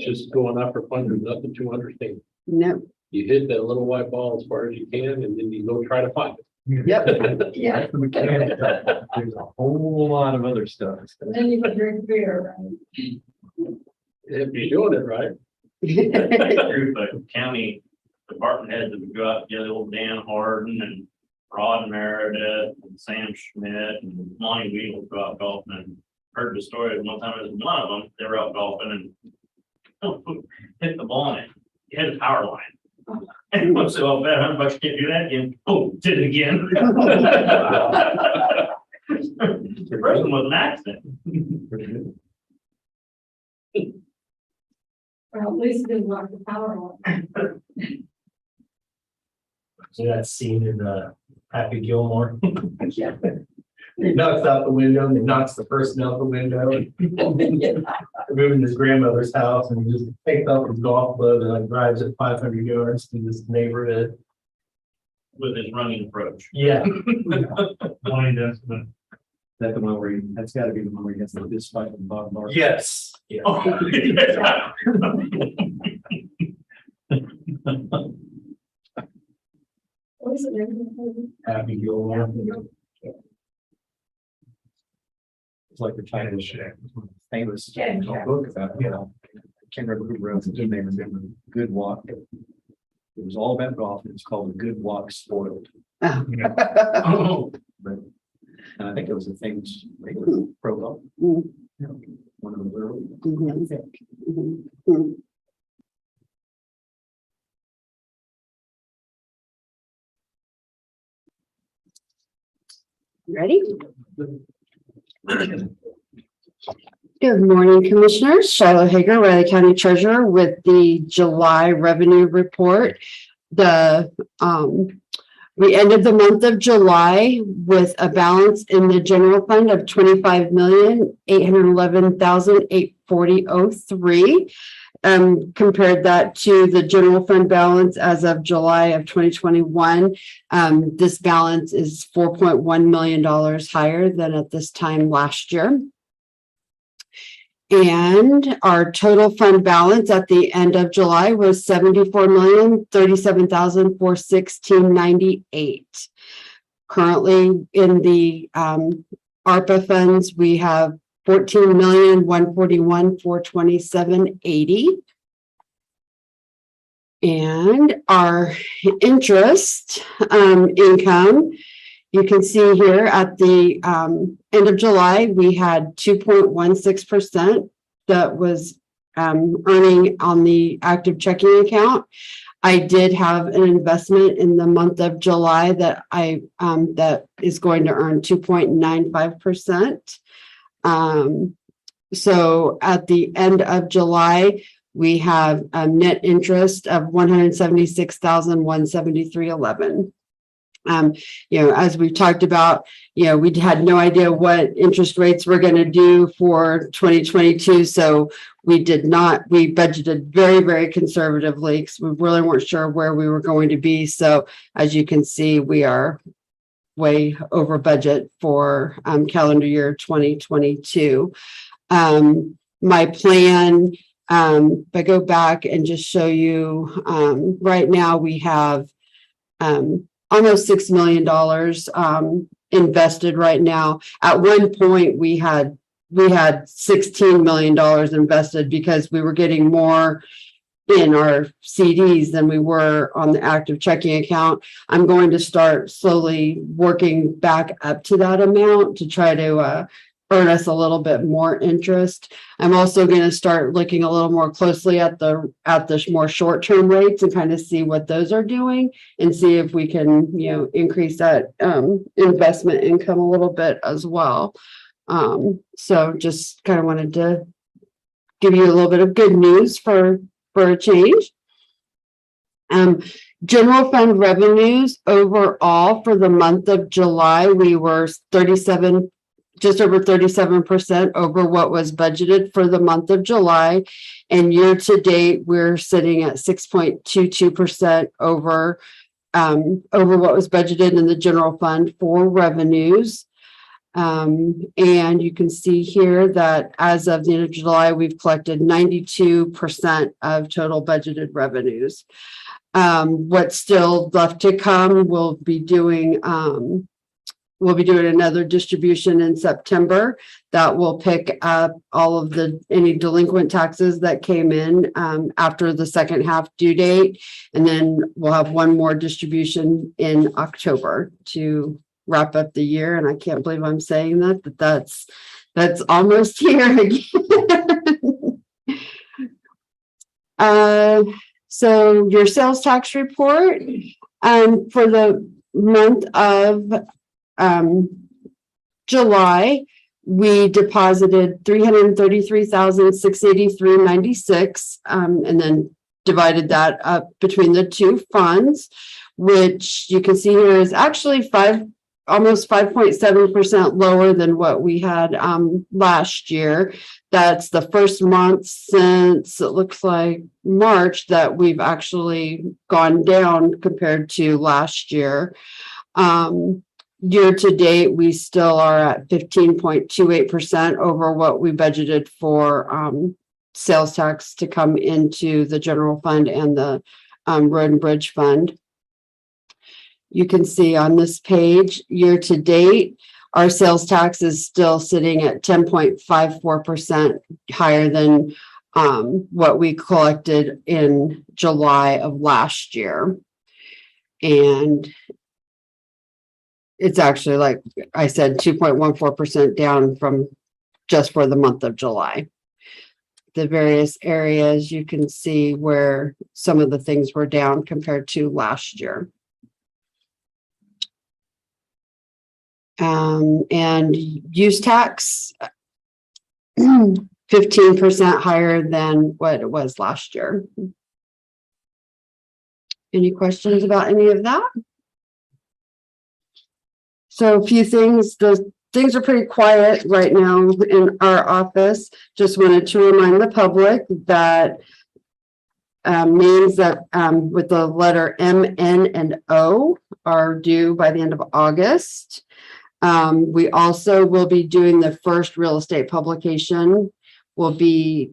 just going up for fun, there's nothing to understand. no. You hit that little white ball as far as you can, and then you go try to find it. Yep. Yeah. That's the mechanic. There's a whole lot of other stuff. And then you could drink beer, If you're doing it right. Group of county department heads that would go out together, old Dan Harden and Rod Meredith and Sam Schmidt and Monty Weedle would go out golfing, and heard the story of one time it was one of them, they were out golfing and hit the ball in it. He hit a power line. And once in a while, $100 you can't do that again. Oh, did it again. The first one was an accident. well, at least it didn't knock the power on. So that scene in Happy Gilmore. He knocks out the window and he knocks the person out the window. They're moving to his grandmother's house and he just takes out his golf club and like drives it 500 yards to this neighborhood. With his running approach. Yeah. Blind estimate. That's the one where that's gotta be the one where he gets the fist fight with Bob Marley. Yes. Yeah. Oh, yeah. What's the name? Happy Gilmore. It's like the Chinese famous Yeah. book about, I can't remember who wrote it, his name is Good Walk. It was all about golf. It's called The Good Walk Spoiled. Oh, But, and I think it was a famous pro golf. One of the early. Ready? Good morning, Commissioners. Shiloh Hager, Riley County Treasurer, with the July revenue report. We ended the month of July with a balance in the general fund of $25,811,840.03. Compared that to the general fund balance as of July of 2021. This balance is $4.1 million higher than at this time last year. And our total fund balance at the end of July was $74,037,416.98. Currently in the ARPA funds, we have $14,141,427.80. And our interest income You can see here at the end of July, we had 2.16% that was earning on the active checking account. I did have an investment in the month of July that that is going to earn 2.95%. So at the end of July, we have a net interest of $176,173.11. As we've talked about, we had no idea what interest rates were going to do for 2022. So we budgeted very, very conservatively because we really weren't sure where we were going to be. So as you can see, we are way over budget for calendar year 2022. My plan, if I go back and just show you, right now we have almost $6 million invested right now. At one point, we had $16 million invested because we were getting more in our CDs than we were on the active checking account. I'm going to start slowly working back up to that amount to try to earn us a little bit more interest. I'm also going to start looking a little more closely at the more short-term rates and kind of see what those are doing and see if we can, increase that investment income a little bit as well. So just kind of wanted to give you a little bit of good news for a change. General fund revenues overall for the month of July, we were just over 37% over what was budgeted for the month of July. And year to date, we're sitting at 6.22% over what was budgeted in the general fund for revenues. And you can see here that as of the end of July, we've collected 92% of total budgeted revenues. What's still left to come, we'll be doing another distribution in September that will pick up all of any delinquent taxes that came in after the second half due date. And then we'll have one more distribution in October to wrap up the year. And I can't believe I'm saying that, but that's almost here again. So your sales tax report for the month of July, we deposited $333,683.96 and then divided that up between the two funds, which you can see here is actually almost 5.7% lower than what we had last year. That's the first month since it looks like March that we've actually gone down compared to last year. Year to date, we still are at 15.28% over what we budgeted for sales tax to come into the general fund and the road and bridge fund. You can see on this page, year to date, our sales tax is still sitting at 10.54% higher than what we collected in July of last year. And it's actually, like I said, 2.14% down from just for the month of July. The various areas, you can see where some of the things were down compared to last year. And use tax, 15% higher than what it was last year. Any questions about any of that? So a few things, things are pretty quiet right now in our office. Just wanted to remind the public that names that with the letter M, N, and O are due by the end of August. We also will be doing the first real estate publication will be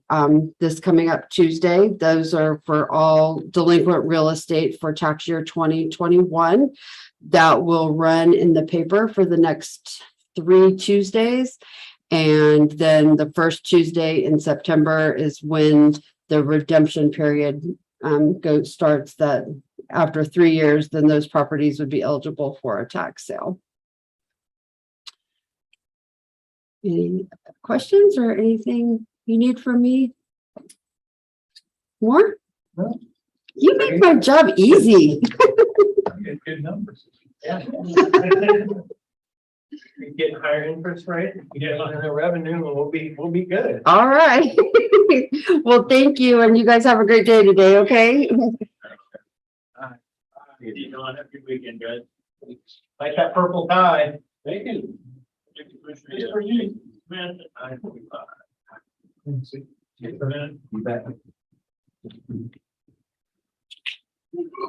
this coming up Tuesday. Those are for all delinquent real estate for tax year 2021. That will run in the paper for the next 3 Tuesdays. And then the first Tuesday in September is when the redemption period starts, that after 3 years, then those properties would be eligible for a tax sale. Any questions or anything you need from me? More? You make my job easy. Get good numbers. Yeah. You're getting higher interest rate, Yeah. and the revenue, we'll be good. All right. Well, thank you. And you guys have a great day today, okay? You know, have a good weekend, guys. Like that purple tie. Thank you. Just for you. Man, I. You bet.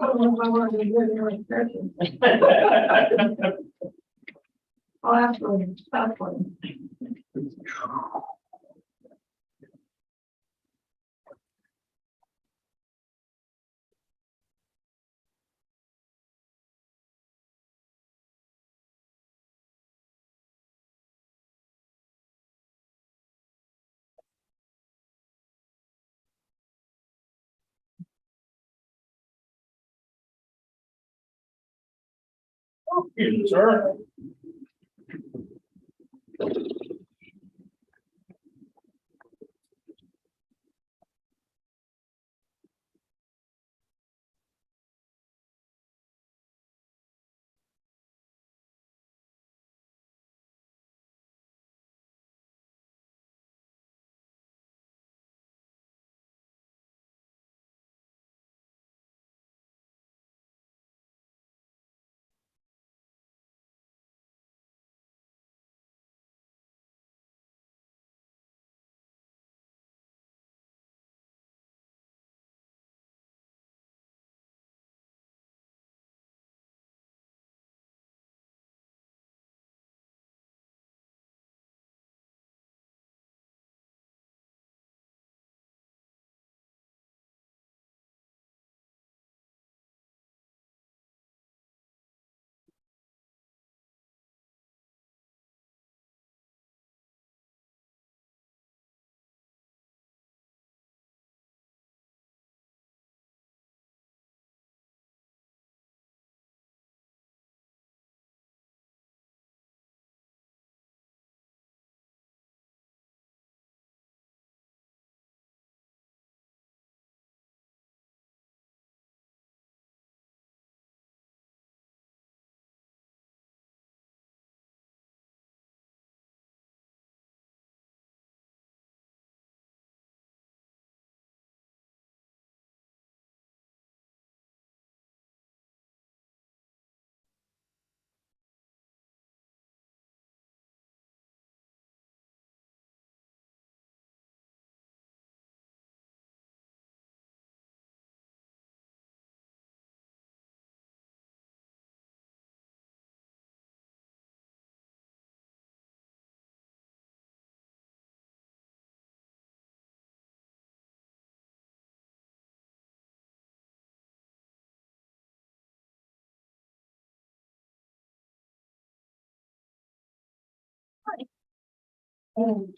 I don't know if I want to be good in my session. I'll ask for it. Stop for it. Sir.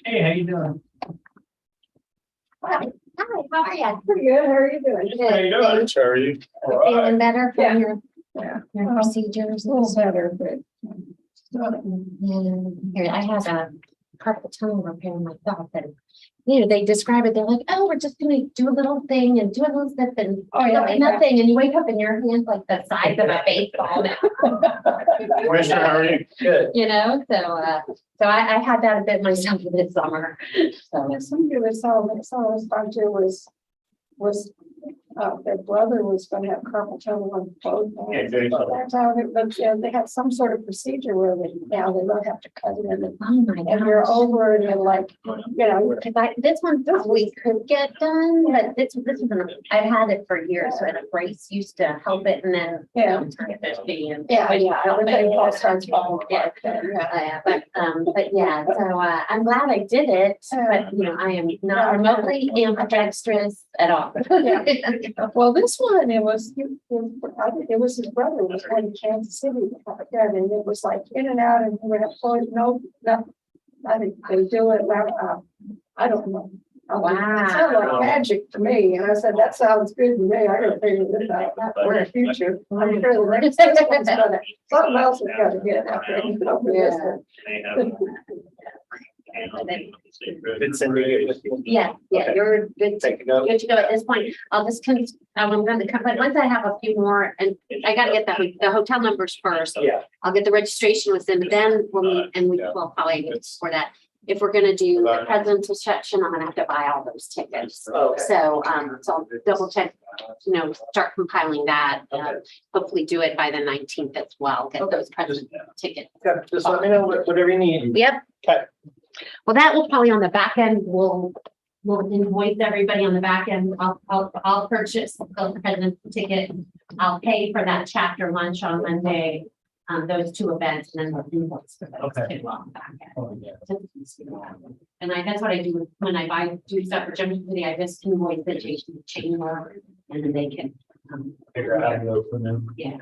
Hey, how you doing? Hi, how are you? Pretty good. How are you doing? How you doing? How are you? Feeling better from your procedures? A little better, but. Here, I had a carpal tunnel repair myself, and they describe it. They're like, "Oh, we're just going to do a little thing and do a little step and nothing." And you wake up and your hand's like the size of a baseball now. Commissioner, how are you? Good. So I had that a bit myself this summer. So Somebody was telling us about you was their brother was going to have carpal tunnel on both hands. That's how they had some sort of procedure where they don't have to cut it in. oh my And you're gosh. over and you're like, This one probably could get done, but this is I've had it for years, so a brace used to help it, and then turn 50 and everything all starts falling apart. but yeah, so I'm glad I did it, but I am not remotely ambidextrous at all. Well, this one, it was his brother was going to Kansas City, and it was like in and out, and we were I think they do it. I don't know. Wow. It sounded like magic to me, and I said, that sounds good to me. I gotta figure this out for the future. I'm sure the next one's gonna, something else is gonna get after. Good sending. Yeah, you're good to go at this point. I'll just, I'm going to, but once I have a few more, and I gotta get the hotel numbers first. Yeah. I'll get the registration with them, but then we will probably for that. If we're gonna do the presidential section, I'm gonna have to buy all those tickets. Okay. So I'll double check, start compiling that, hopefully do it by the 19th as well, get those presidential tickets. Okay, just let me know whatever you need. Yep. Okay. Well, that will probably on the back end, we'll invoice everybody on the back end. I'll purchase the president's ticket. I'll pay for that chapter lunch on Monday, those two events, and then we'll invoice for those two on the back end. Oh, yeah. And that's what I do when I do stuff for General Committee. I just invoice the chamber, and then they can. Figure out how to go from them. Yeah.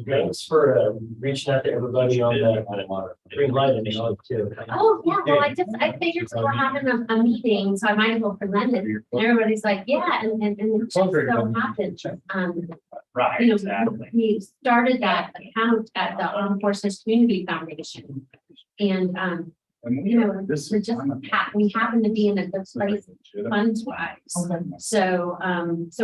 Thanks for reaching out to everybody on the green light and too. Oh, yeah, well, I figured we're having a meeting, so I might as well present it. And everybody's like, yeah, and it just so happened. Right, exactly. We started that account at the Armed Forces Community Foundation. And, we happen to be in a good place funds wise. So,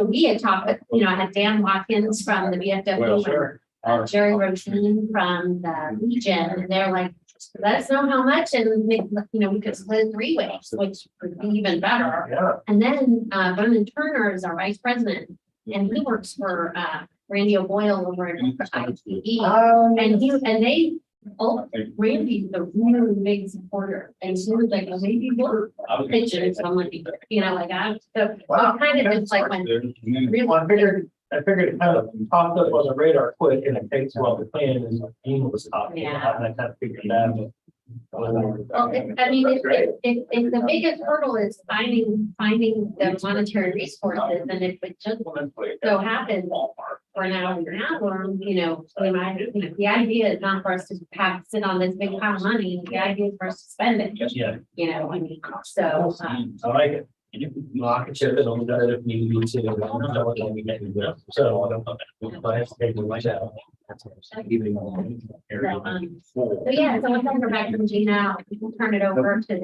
we had talked, I had Dan Watkins from the VFW. Jerry Rosine from the Legion, and they're like, let us know how much, and we could split it 3 ways, which would be even better. Yeah. And then Vernon Turner is our vice president, and he works for Randy O'Boyle over at ITE. Randy's a really big supporter, and she was like, well, maybe we'll pitch it. So I'm like, so kind of just like when really. I figured it kind of popped up on the radar quick, and it takes a while to plan, and Dean was talking about, and I kind of figured that out. Well, if the biggest hurdle is finding the monetary resources, and if it just so happens for now, the idea is not for us to sit on this big pile of money. The idea is for us to spend it. Yeah. So. I like it. Market share is only that if need be to. So I don't know. I have to take the right out. So yeah, so once I hear back from Gina, we can turn it over to,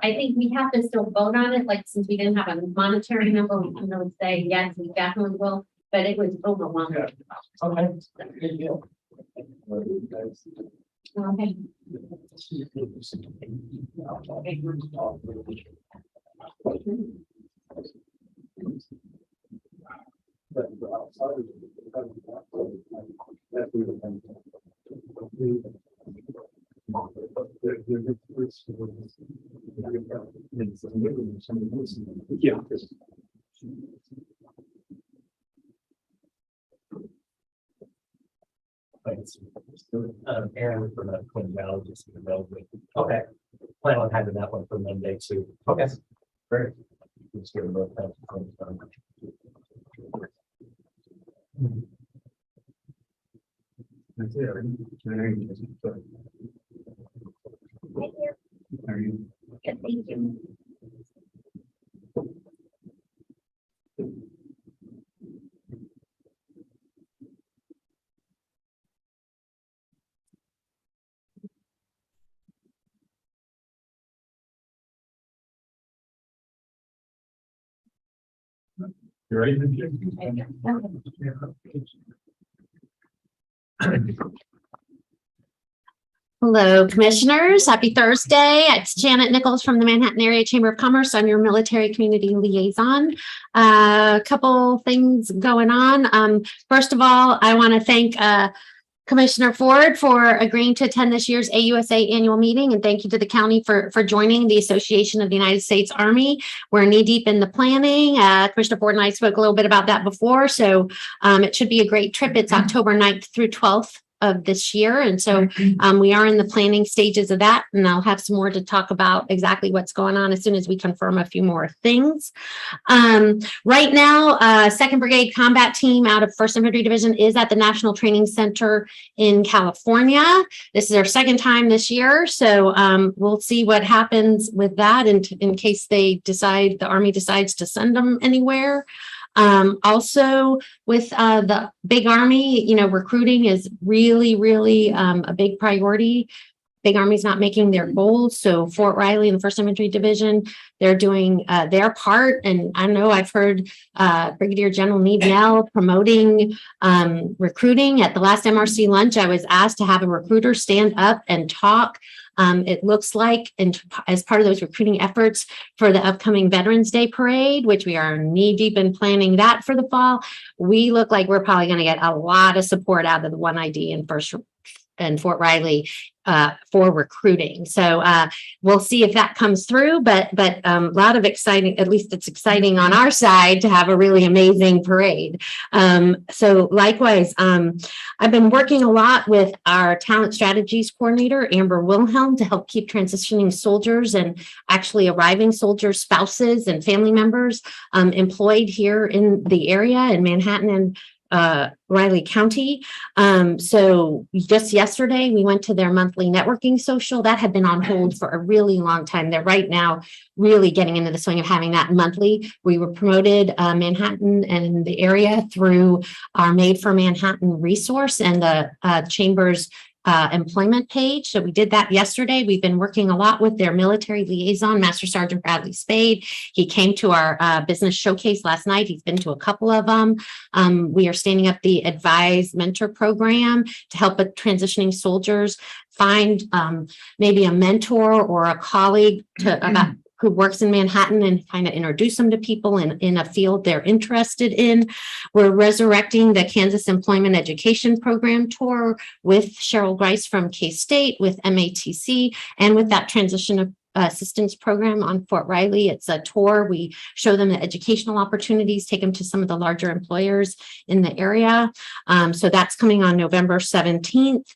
I think we have to still vote on it, like, since we didn't have a monetary number, we can really say, yes, we definitely will, but it was overwhelming. Okay. Good deal. Okay. Yeah. Aaron from the Twin Valley just available. Okay. Plan on having that one for Monday too. Okay. Great. Let's get them both out. That's it. Are you? Good, thank you. You ready? Hello, commissioners. Happy Thursday. It's Janet Nichols from the Manhattan Area Chamber of Commerce. I'm your military community liaison. A couple things going on. First of all, I want to thank Commissioner Ford for agreeing to attend this year's AUSA annual meeting, and thank you to the county for joining the Association of the United States Army. We're knee deep in the planning. Commissioner Ford and I spoke a little bit about that before, so it should be a great trip. It's October 9th through 12th of this year. And so we are in the planning stages of that, and I'll have some more to talk about exactly what's going on as soon as we confirm a few more things. Right now, 2nd Brigade Combat Team out of 1st Infantry Division is at the National Training Center in California. This is our 2nd time this year, so we'll see what happens with that in case the Army decides to send them anywhere. Also with the big Army, recruiting is really, really a big priority. Big Army's not making their goals. So Fort Riley and the First Infantry Division, they're doing their part. And I know I've heard Brigadier General Neve Nell promoting recruiting. At the last MRC lunch, I was asked to have a recruiter stand up and talk. It looks like, and as part of those recruiting efforts for the upcoming Veterans Day Parade, which we are knee deep in planning that for the fall, we look like we're probably going to get a lot of support out of the 1ID and Fort Riley for recruiting. So we'll see if that comes through, but a lot of exciting, at least it's exciting on our side to have a really amazing parade. So likewise, I've been working a lot with our talent strategies coordinator, Amber Wilhelm, to help keep transitioning soldiers and actually arriving soldiers, spouses and family members employed here in the area in Manhattan and Riley County. So just yesterday we went to their monthly networking social that had been on hold for a really long time. They're right now really getting into the swing of having that monthly. We were promoted Manhattan and the area through our Made for Manhattan resource and the Chamber's employment page. So we did that yesterday. We've been working a lot with their military liaison, Master Sergeant Bradley Spade. He came to our business showcase last night. He's been to a couple of them. We are standing up the Advise Mentor program to help with transitioning soldiers find maybe a mentor or a colleague who works in Manhattan and kind of introduce them to people in a field they're interested in. We're resurrecting the Kansas Employment Education Program tour with Cheryl Grice from K-State, with MATC, and with that transition assistance program on Fort Riley. It's a tour. We show them the educational opportunities, take them to some of the larger employers in the area. So that's coming on November 17th.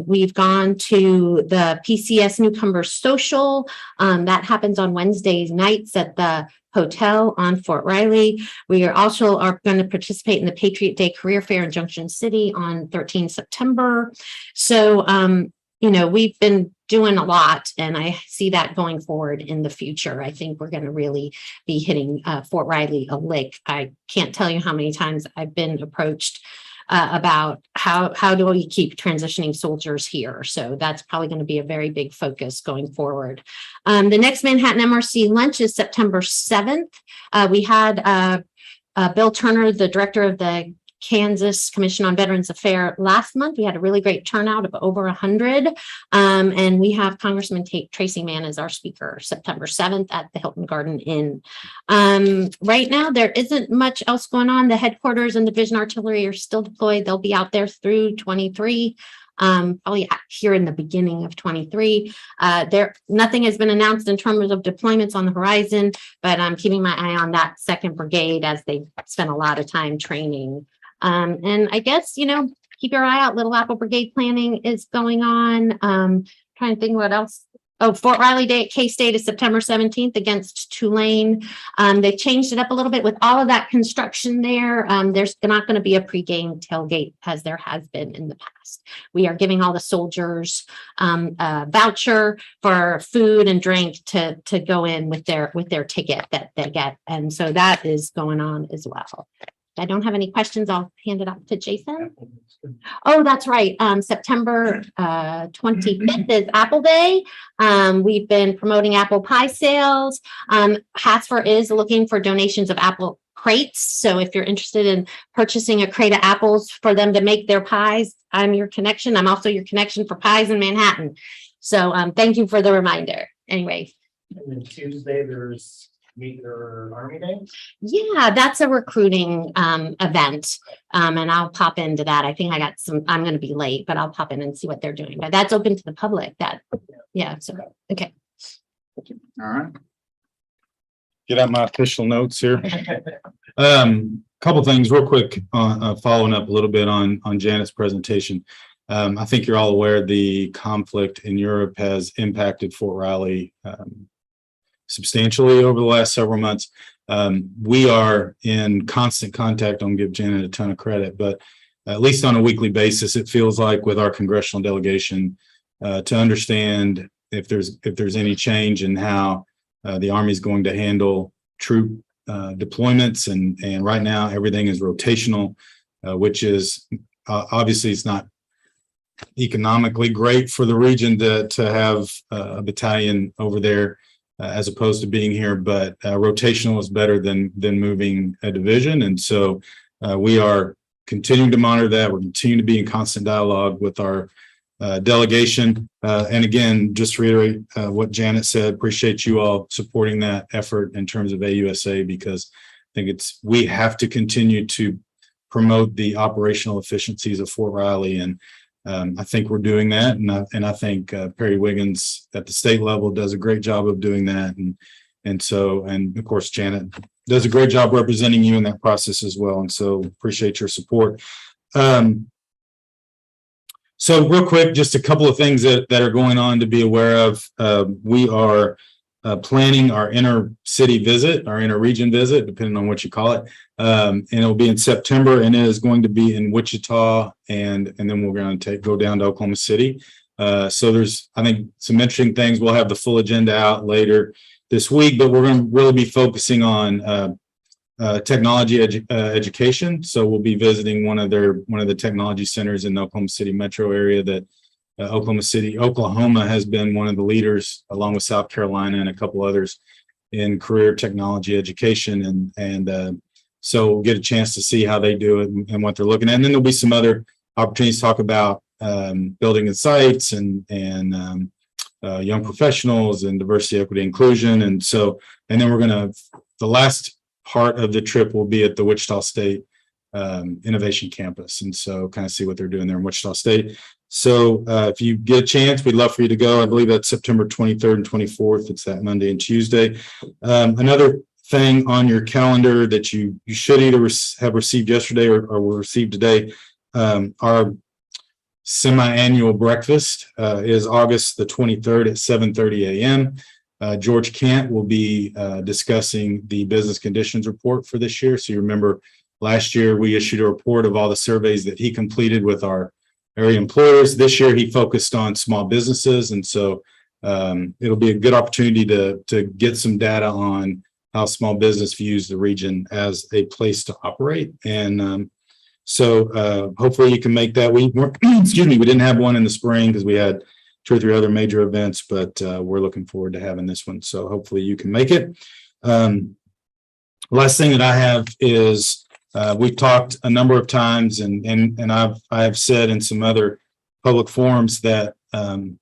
We've gone to the PCS Newcomer Social. That happens on Wednesdays nights at the hotel on Fort Riley. We are also going to participate in the Patriot Day Career Fair in Junction City on 13 September. So, we've been doing a lot, and I see that going forward in the future. I think we're going to really be hitting Fort Riley a lick. I can't tell you how many times I've been approached about how do we keep transitioning soldiers here. So that's probably going to be a very big focus going forward. The next Manhattan MRC lunch is September 7th. We had Bill Turner, the director of the Kansas Commission on Veterans Affairs last month. We had a really great turnout of over 100. And we have Congressman Tracy Mann as our speaker September 7th at the Hilton Garden Inn. Right now, there isn't much else going on. The headquarters and Division Artillery are still deployed. They'll be out there through 23. Probably here in the beginning of 23. Nothing has been announced in terms of deployments on the horizon, but I'm keeping my eye on that 2nd Brigade as they spent a lot of time training. And I guess, keep your eye out. Little Apple Brigade planning is going on. Trying to think what else. Oh, Fort Riley Day at K-State is September 17th against Tulane. They changed it up a little bit with all of that construction there. There's not going to be a pregame tailgate as there has been in the past. We are giving all the soldiers a voucher for food and drink to go in with their ticket that they get. And so that is going on as well. If I don't have any questions, I'll hand it off to Jason. Oh, that's right. September 25th is Apple Day. We've been promoting apple pie sales. Hasfer is looking for donations of apple crates. So if you're interested in purchasing a crate of apples for them to make their pies, I'm your connection. I'm also your connection for pies in Manhattan. So thank you for the reminder. Anyway. And then Tuesday, there's Meet Your Army Day. Yeah, that's a recruiting event. And I'll pop into that. I think I'm going to be late, but I'll pop in and see what they're doing. But that's open to the public. So, okay. All right. Get out my official notes here. Couple things real quick, following up a little bit on Janet's presentation. I think you're all aware the conflict in Europe has impacted Fort Riley substantially over the last several months. We are in constant contact. Don't give Janet a ton of credit, but at least on a weekly basis, it feels like with our congressional delegation to understand if there's any change in how the Army is going to handle troop deployments. And right now everything is rotational, which is obviously it's not economically great for the region to have a battalion over there as opposed to being here, but rotational is better than moving a division. And so we are continuing to monitor that. We're continuing to be in constant dialogue with our delegation. And again, just to reiterate what Janet said, appreciate you all supporting that effort in terms of AUSA, because I think we have to continue to promote the operational efficiencies of Fort Riley. And I think we're doing that. And I think Perry Wiggins at the state level does a great job of doing that. And of course, Janet does a great job representing you in that process as well. And so appreciate your support. So real quick, just a couple of things that are going on to be aware of. We are planning our inner city visit, our inner region visit, depending on what you call it. And it'll be in September, and it is going to be in Wichita, and then we're going to go down to Oklahoma City. So there's, I think, some interesting things. We'll have the full agenda out later this week, but we're going to really be focusing on technology education. So we'll be visiting one of the technology centers in the Oklahoma City metro area that Oklahoma has been one of the leaders, along with South Carolina and a couple others, in career technology education. And so we'll get a chance to see how they do it and what they're looking at. And then there'll be some other opportunities to talk about building and sites and young professionals and diversity, equity, inclusion. And then the last part of the trip will be at the Wichita State Innovation Campus. And so kind of see what they're doing there in Wichita State. So if you get a chance, we'd love for you to go. I believe that's September 23rd and 24th. It's that Monday and Tuesday. Another thing on your calendar that you should either have received yesterday or will receive today, our semi-annual breakfast is August the 23rd at 7:30 a.m. George Kent will be discussing the business conditions report for this year. So you remember last year we issued a report of all the surveys that he completed with our area employers. This year he focused on small businesses. And so it'll be a good opportunity to get some data on how small business views the region as a place to operate. And so hopefully you can make that. We didn't have one in the spring because we had 2 or 3 other major events, but we're looking forward to having this one. So hopefully you can make it. Last thing that I have is we've talked a number of times, and I've said in some other public forums that the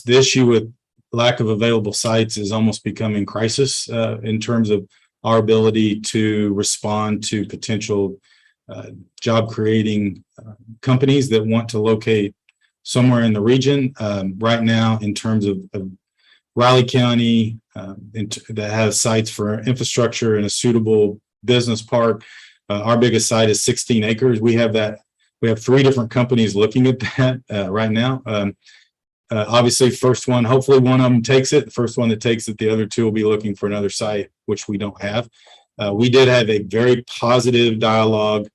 issue with lack of available sites is almost becoming crisis in terms of our ability to respond to potential job creating companies that want to locate somewhere in the region. Right now, in terms of Riley County that has sites for infrastructure and a suitable business park, our biggest site is 16 acres. We have 3 different companies looking at that right now. Obviously, hopefully one of them takes it. The first one that takes it, the other 2 will be looking for another site, which we don't have. We did have a very positive dialogue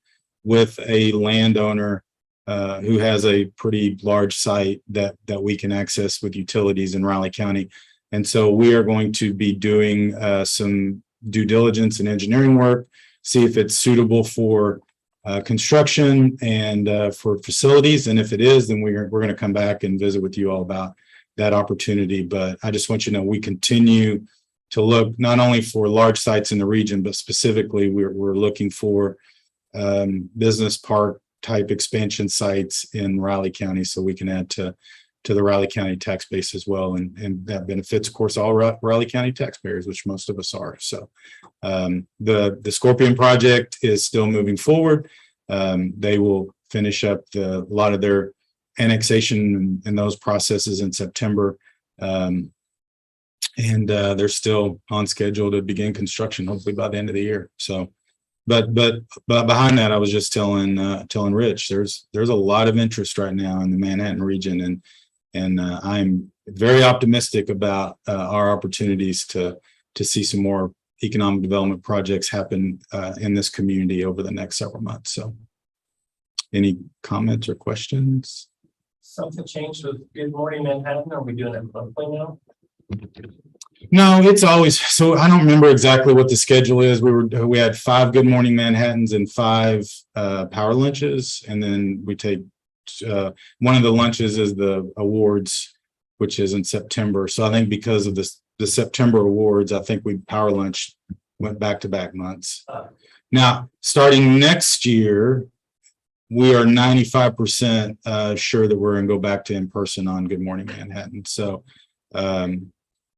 with a landowner who has a pretty large site that we can access with utilities in Riley County. And so we are going to be doing some due diligence and engineering work, see if it's suitable for construction and for facilities. And if it is, then we're going to come back and visit with you all about that opportunity. But I just want you to know we continue to look not only for large sites in the region, but specifically we're looking for business park type expansion sites in Riley County so we can add to the Riley County tax base as well. And that benefits, of course, all Riley County taxpayers, which most of us are. So the Scorpion project is still moving forward. They will finish up a lot of their annexation and those processes in September. And they're still on schedule to begin construction, hopefully by the end of the year. So But behind that, I was just telling Rich, there's a lot of interest right now in the Manhattan region, and I'm very optimistic about our opportunities to see some more economic development projects happen in this community over the next several months. So, any comments or questions? Something changed with Good Morning Manhattan? Are we doing it monthly now? No, it's always, so I don't remember exactly what the schedule is. We had 5 Good Morning Manhattans and 5 power lunches, and then we take one of the lunches is the awards, which is in September. So I think because of this, the September awards, I think Power Lunch went back-to-back months. Now, starting next year, we are 95% sure that we're going to go back to in-person on Good Morning Manhattan. So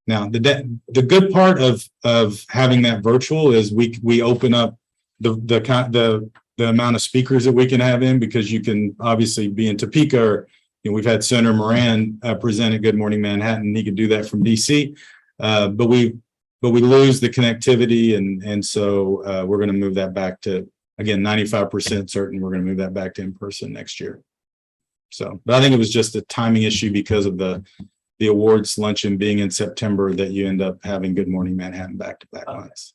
now the good part of having that virtual is we open up the amount of speakers that we can have in, because you can obviously be in Topeka, or we've had Senator Moran present at Good Morning Manhattan. He could do that from DC, but we lose the connectivity, and so we're going to move that back to, again, 95% certain we're going to move that back to in person next year. So, but I think it was just a timing issue because of the awards luncheon being in September that you end up having Good Morning Manhattan back-to-back months.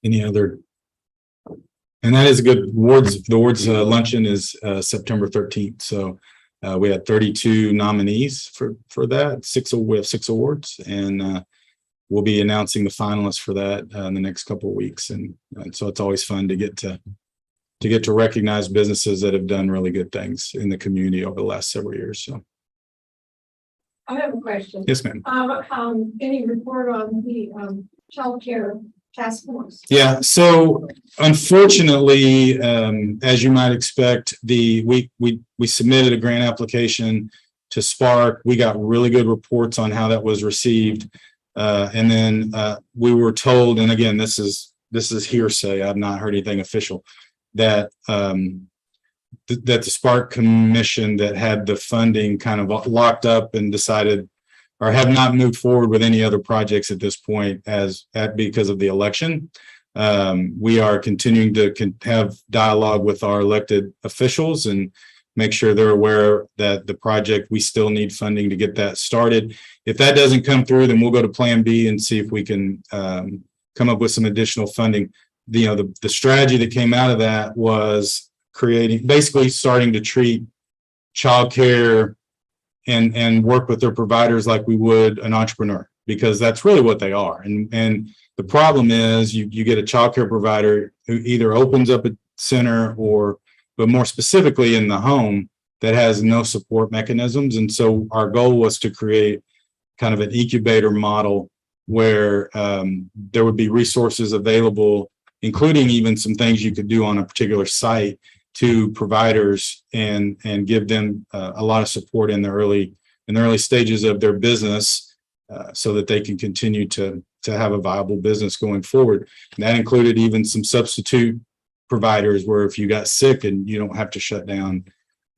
Any other? And that is a good awards. The awards luncheon is September 13th. So we had 32 nominees for that. We have 6 awards, and we'll be announcing the finalists for that in the next couple of weeks. And so it's always fun to get to recognize businesses that have done really good things in the community over the last several years. So I have a question. yes, ma'am. Any report on the child care task force? Yeah. So unfortunately, as you might expect, we submitted a grant application to Spark. We got really good reports on how that was received. And then we were told, and again, this is hearsay, I've not heard anything official, that that the Spark Commission that had the funding kind of locked up and decided, or have not moved forward with any other projects at this point because of the election. We are continuing to have dialogue with our elected officials and make sure they're aware that the project, we still need funding to get that started. If that doesn't come through, then we'll go to Plan B and see if we can come up with some additional funding. The strategy that came out of that was basically starting to treat childcare and work with their providers like we would an entrepreneur, because that's really what they are. And the problem is you get a childcare provider who either opens up a center but more specifically in the home, that has no support mechanisms. And so our goal was to create kind of an incubator model where there would be resources available, including even some things you could do on a particular site, to providers and give them a lot of support in the early stages of their business, so that they can continue to have a viable business going forward. And that included even some substitute providers, where if you got sick and you don't have to shut down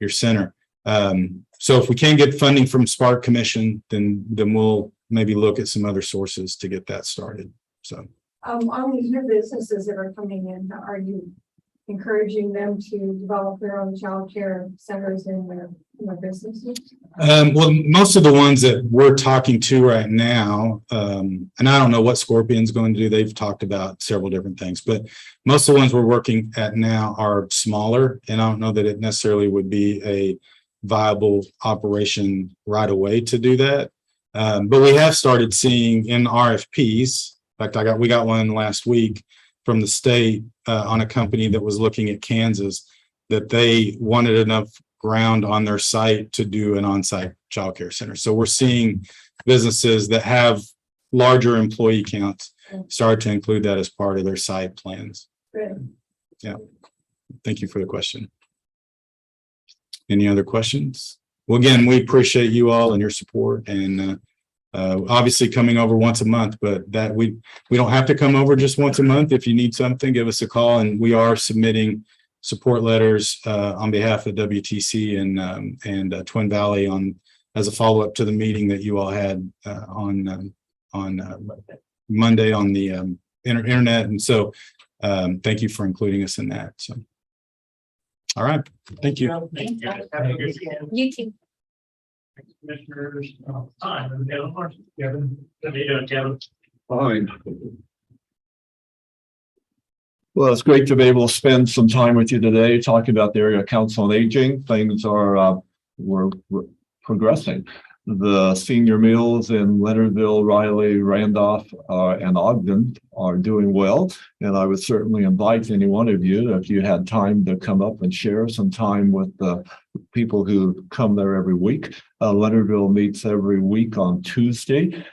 your center. So if we can't get funding from Spark Commission, then we'll maybe look at some other sources to get that started. So On these new businesses that are coming in, are you encouraging them to develop their own child care centers in their businesses? Well, most of the ones that we're talking to right now, and I don't know what Scorpion's going to do. They've talked about several different things, but most of the ones we're working at now are smaller, and I don't know that it necessarily would be a viable operation right away to do that. But we have started seeing in RFPs. In fact, we got one last week from the state on a company that was looking at Kansas, that they wanted enough ground on their site to do an on-site childcare center. So we're seeing businesses that have larger employee counts start to include that as part of their site plans. Good. Yeah. Thank you for the question. Any other questions? Well, again, we appreciate you all and your support, and obviously coming over once a month, but that we don't have to come over just once a month. If you need something, give us a call, and we are submitting support letters on behalf of WTC and Twin Valley as a follow-up to the meeting that you all had on Monday on the internet. And so thank you for including us in that. So, all right. Thank you. Thank you. Have a good weekend. You too. Commissioners, time, Kevin. How you doing, Kevin? Fine. Well, it's great to be able to spend some time with you today talking about the area council on aging. Things are we're progressing. The senior meals in Leonardville, Riley, Randolph, and Ogden are doing well. And I would certainly invite any one of you, if you had time, to come up and share some time with the people who come there every week. Leonardville meets every week on Tuesday,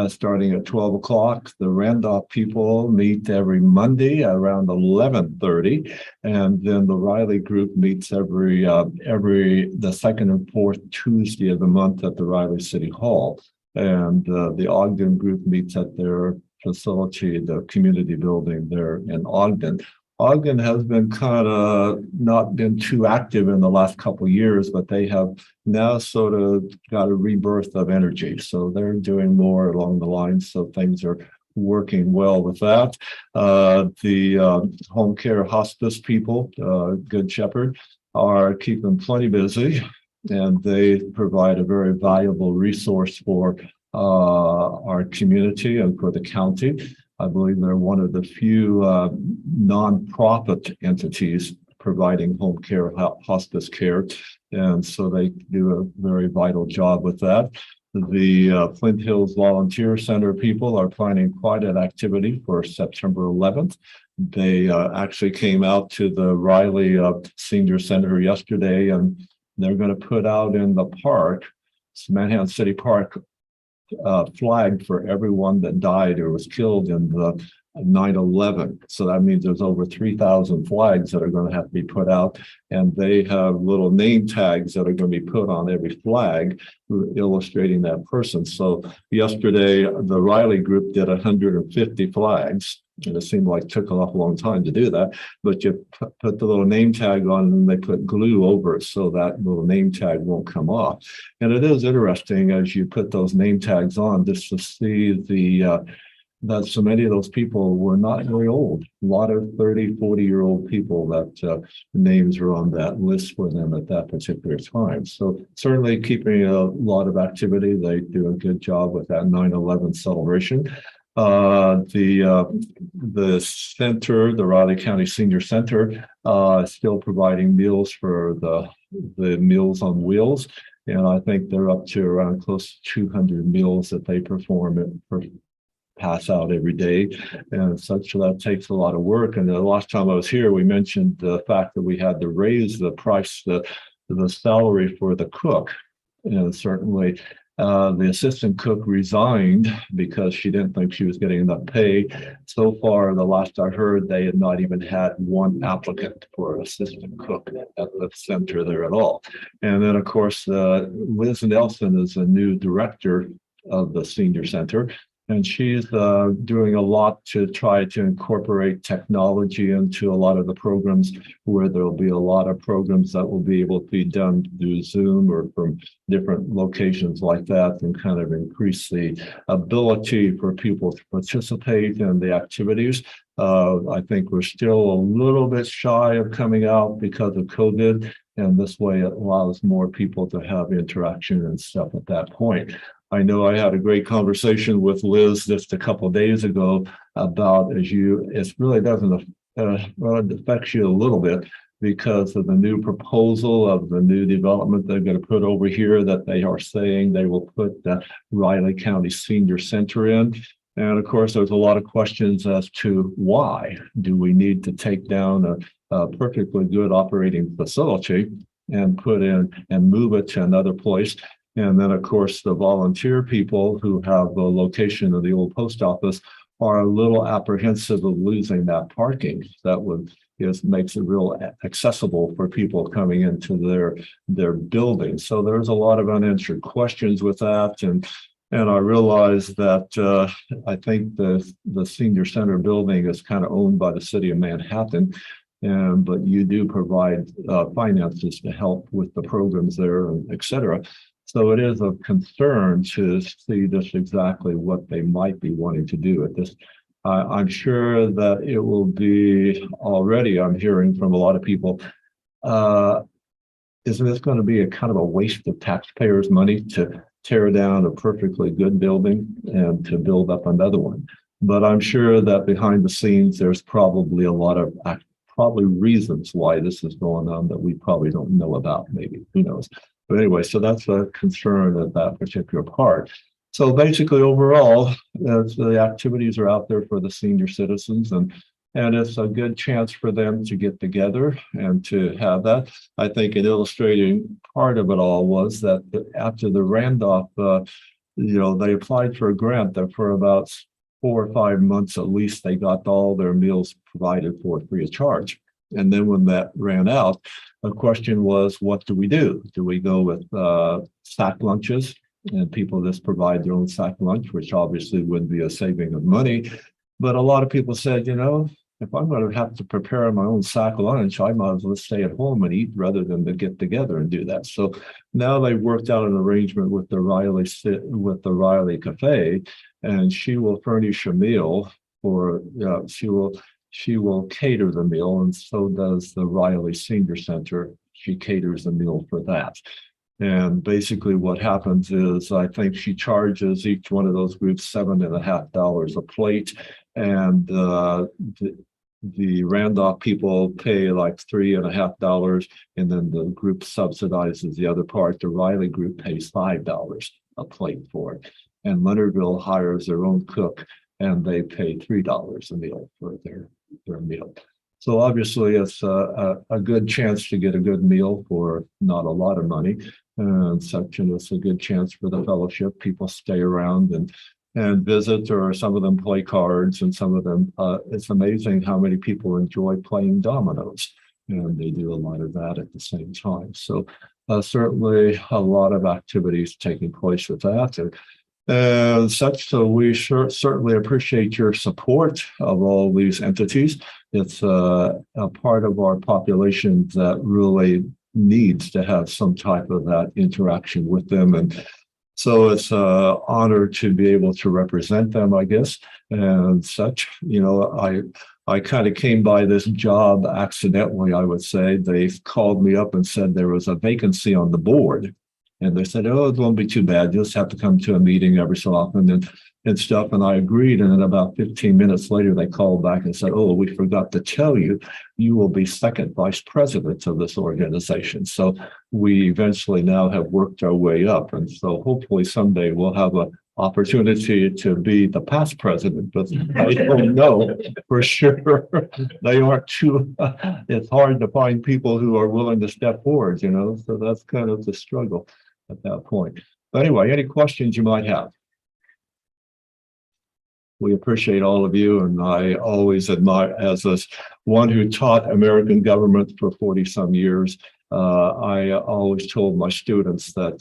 starting at 12 o'clock. The Randolph people meet every Monday around 11:30. And then the Riley group meets the second and fourth Tuesday of the month at the Riley City Hall. And the Ogden group meets at their facility, the community building there in Ogden. Ogden has been kind of not been too active in the last couple of years, but they have now sort of got a rebirth of energy. So they're doing more along the lines, so things are working well with that. The home care hospice people, Good Shepherd, are keeping plenty busy, and they provide a very valuable resource for our community and for the county. I believe they're one of the few nonprofit entities providing home care, hospice care, and so they do a very vital job with that. The Flint Hills Volunteer Center people are planning quite an activity for September 11th. They actually came out to the Riley Senior Center yesterday, and they're going to put out in the park, Manhattan City Park, flag for everyone that died or was killed in the 9/11. So that means there's over 3,000 flags that are going to have to be put out, and they have little name tags that are going to be put on every flag illustrating that person. So yesterday, the Riley group did 150 flags, and it seemed like it took an awful long time to do that, but you put the little name tag on and they put glue over it so that little name tag won't come off. And it is interesting as you put those name tags on just to see that so many of those people were not very old. A lot of 30, 40-year-old people that names are on that list for them at that particular time. So certainly keeping a lot of activity. They do a good job with that 9/11 celebration. The center, the Riley County Senior Center, is still providing meals for the Meals on Wheels. And I think they're up to around close to 200 meals that they pass out every day, and such. So that takes a lot of work. And the last time I was here, we mentioned the fact that we had to raise the price, the salary for the cook. And certainly the assistant cook resigned because she didn't think she was getting enough pay. So far, the last I heard, they had not even had one applicant for an assistant cook at the center there at all. And then, of course, Liz Nelson is a new director of the senior center. And she's doing a lot to try to incorporate technology into a lot of the programs, where there'll be a lot of programs that will be able to be done through Zoom or from different locations like that, and kind of increase the ability for people to participate in the activities. I think we're still a little bit shy of coming out because of COVID, and this way it allows more people to have interaction and stuff at that point. I know I had a great conversation with Liz just a couple of days ago about, it really doesn't, well, it affects you a little bit because of the new proposal of the new development they're going to put over here, that they are saying they will put the Riley County Senior Center in. And of course, there's a lot of questions as to why do we need to take down a perfectly good operating facility and put in and move it to another place. And then, of course, the volunteer people who have the location of the old post office are a little apprehensive of losing that parking. That makes it real accessible for people coming into their building. So there's a lot of unanswered questions with that. And I realize that I think the senior center building is kind of owned by the city of Manhattan. But you do provide finances to help with the programs there, and et cetera. So it is of concern to see just exactly what they might be wanting to do at this. I'm sure that it will be already, I'm hearing from a lot of people, isn't this going to be a kind of a waste of taxpayers' money to tear down a perfectly good building and to build up another one? But I'm sure that behind the scenes, there's probably a lot of reasons why this is going on that we probably don't know about, maybe, who knows. But anyway, so that's a concern at that particular part. So basically, overall, as the activities are out there for the senior citizens, and it's a good chance for them to get together and to have that. I think an illustrating part of it all was that after the Randolph, they applied for a grant that for about 4 or 5 months at least, they got all their meals provided for free of charge. And then when that ran out, the question was, what do we do? Do we go with sack lunches and people just provide their own sack lunch, which obviously would be a saving of money. But a lot of people said, if I'm going to have to prepare my own sack lunch, I might as well stay at home and eat rather than to get together and do that. So now they've worked out an arrangement with the Riley Cafe, and she will furnish a meal for, she will cater the meal, and so does the Riley Senior Center. She caters the meal for that. And basically what happens is I think she charges each one of those groups $7.50 a plate. And the Randolph people pay like $3.50, and then the group subsidizes the other part. The Riley group pays $5 a plate for it. And Leonardville hires their own cook, and they pay $3 a meal for their meal. So obviously it's a good chance to get a good meal for not a lot of money. And such, and it's a good chance for the fellowship. People stay around and visit, or some of them play cards, and some of them, it's amazing how many people enjoy playing dominoes, and they do a lot of that at the same time. So certainly a lot of activities taking place with that. And such, so we certainly appreciate your support of all these entities. It's a part of our population that really needs to have some type of that interaction with them. And so it's an honor to be able to represent them, I guess, and such. I kind of came by this job accidentally, I would say. They called me up and said there was a vacancy on the board. And they said, oh, it won't be too bad. You just have to come to a meeting every so often and stuff. And I agreed. And then about 15 minutes later, they called back and said, oh, we forgot to tell you, you will be second vice president of this organization. So we eventually now have worked our way up. And so hopefully someday we'll have an opportunity to be the past president, but I don't know for sure. They aren't too, it's hard to find people who are willing to step forward, so that's kind of the struggle at that point. But anyway, any questions you might have? We appreciate all of you, and I always admire, as one who taught American government for 40 some years, I always told my students that,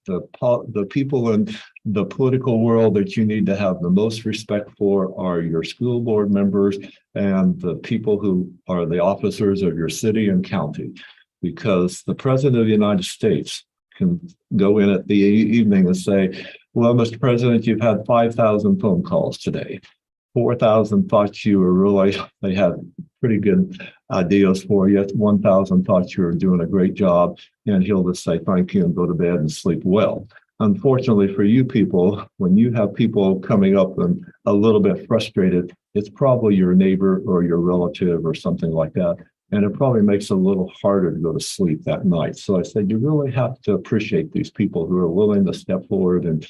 the people in the political world that you need to have the most respect for are your school board members and the people who are the officers of your city and county, because the president of the United States can go in at the evening and say, well, Mr. President, you've had 5,000 phone calls today. 4,000 thought you were they had pretty good ideas for you. 1,000 thought you were doing a great job. And he'll just say thank you and go to bed and sleep well. Unfortunately for you people, when you have people coming up and a little bit frustrated, it's probably your neighbor or your relative or something like that. And it probably makes it a little harder to go to sleep that night. So I said, you really have to appreciate these people who are willing to step forward and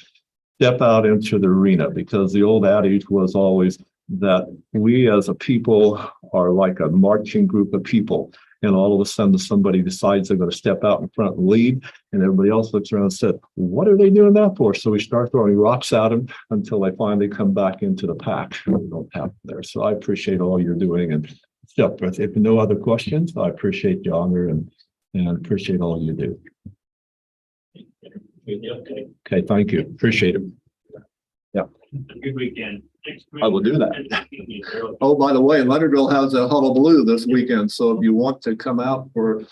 step out into the arena, because the old adage was always that we as a people are like a marching group of people. And all of a sudden somebody decides they're going to step out in front and lead, and everybody else looks around and said, what are they doing that for? So we start throwing rocks at them until they finally come back into the pack. We don't have them there. So I appreciate all you're doing and stuff. But if no other questions, I appreciate the honor and appreciate all you do. Okay, thank you. Appreciate it. Yeah. Good weekend. I will do that. Oh, by the way, Leonardville has a hullabaloo this weekend. So if you want to come out for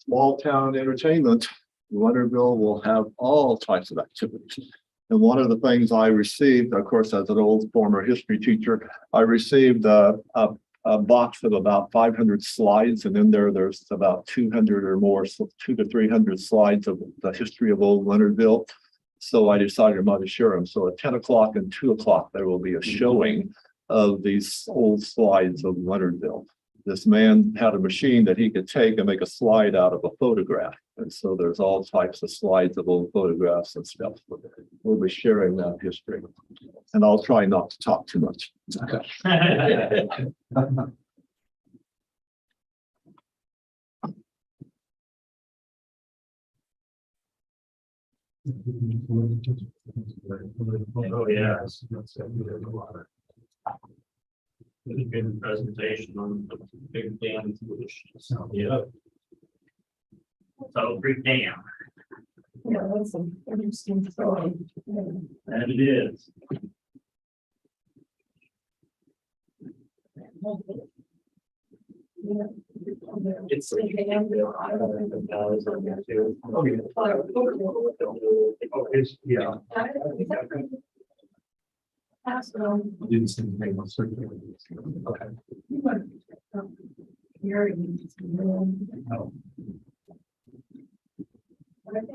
small town entertainment, Leonardville will have all types of activities. And one of the things I received, of course, as an old former history teacher, I received a box of about 500 slides, and in there's about 200 or more, so 200 to 300 slides of the history of old Leonardville. So I decided I might share them. So at 10 o'clock and 2 o'clock, there will be a showing of these old slides of Leonardville. this man had a machine that he could take and make a slide out of a photograph. And so there's all types of slides of old photographs and stuff. We'll be sharing that history. And I'll try not to talk too much. Oh, yeah. Good presentation on the big dam solutions. Yeah. So Creek Dam, Yeah, that's an interesting story. and it is. It's Oh, it's, yeah. Pass it on. Didn't see anything on circulating. Okay. No. For that,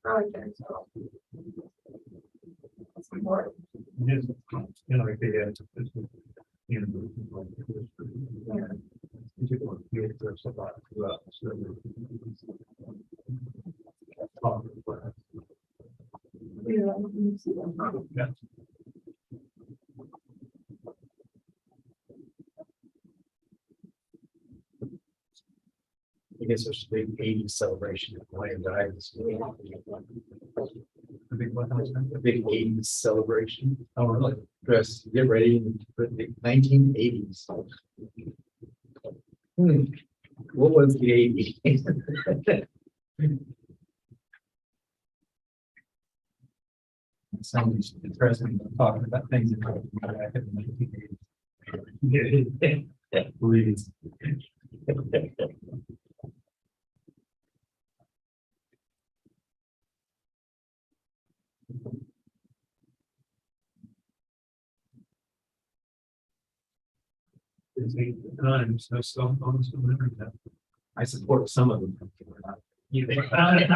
project. That's important. Yes, you know, like they had. Yeah. I guess there's a big 80s celebration at Land Islands. A big 80s celebration. Oh, really? Dress, get ready for the 1980s. What was the 80s? Somebody's interesting talking about things that happened back in the 1980s. Yeah, believe it. It's 8 times, so cell phones don't ever have. I support some of them. You think, how did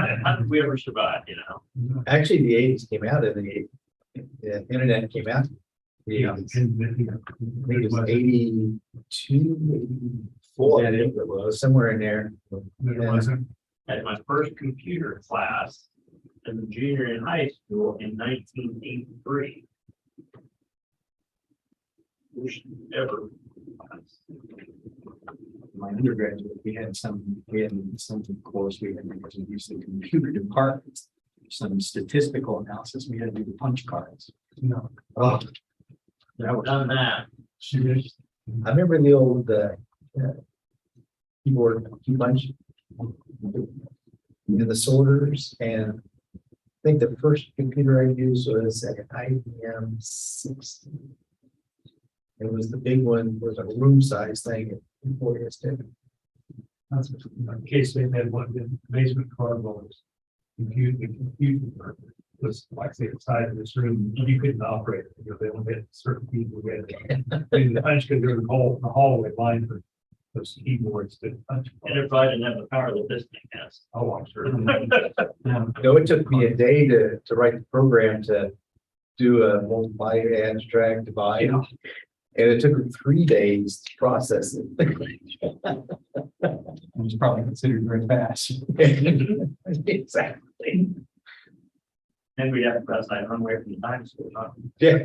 we ever survive, you know? Actually, the 80s came out in the internet came out. Yeah. I think it was 82, 84. Yeah, It was somewhere in there. It wasn't. Had my first computer class as a junior in high school in 1983. Wish ever. My undergraduate, we had something course we had because we used the computer department. Some statistical analysis, we had to do the punch cards. No. Oh, Never done that. I remember the old keyboard key punch. And the sorters, and I think the first computer I used was an IBM 60. It was the big one, was a room size thing. That's in case they had one of the basement cardboards. Computer was like say the size of this room, you couldn't operate it, you know, they only had certain people who had. The punch could go the hallway line for those keyboards that punch. And it probably didn't have the power that this thing has. Oh, I'm sure. No, it took me a day to write the program to do a multiply, add, subtract, divide. Yeah. And it took 3 days to process it. It was probably considered very fast. Exactly. And we have to press that run away from the dinosaurs, huh? Yeah.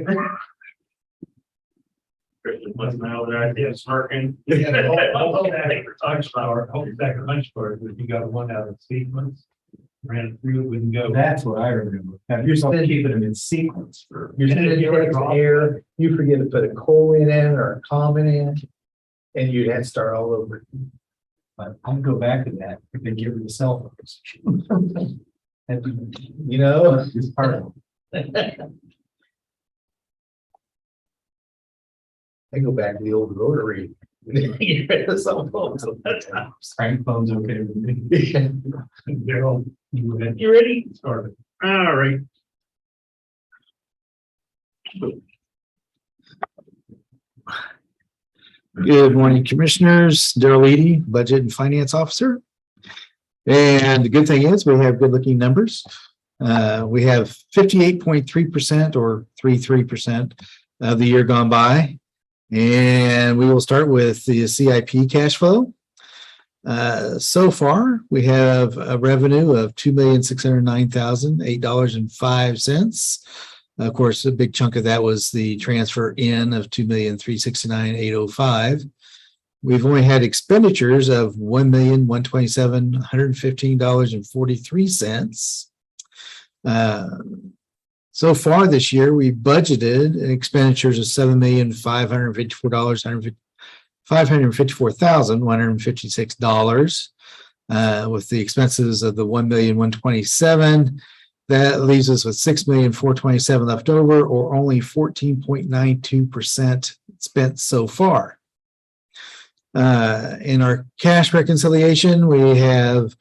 Christian wasn't over there, I did smirking. Yeah, the whole stack of punch cards, if you got one out of sequence, ran it through, it wouldn't go. That's what I remember. Now, you're still keeping them in sequence for. You're sending it to air, you forget to put a colon in or a comma in, and you'd have to start all over. But I'd go back to that if they give her the cell phones. You know? It's part of it. I go back to the old rotary Get rid of some phones at that time. Frank phone's okay with me. Daryl, You ready? started. All right. Good morning, Commissioners. Darrell Eady, Budget and Finance Officer. And the good thing is we have good looking numbers. We have 58.3% or 33% of the year gone by. And we will start with the CIP cash flow. So far, we have a revenue of $2,609,008.05. Of course, a big chunk of that was the transfer in of $2,369,805. We've only had expenditures of $1,127,115.43. So far this year, we budgeted expenditures of $554,156, with the expenses of the $1,127,000. That leaves us with $6,427,000 left over, or only 14.92% spent so far. In our cash reconciliation, we have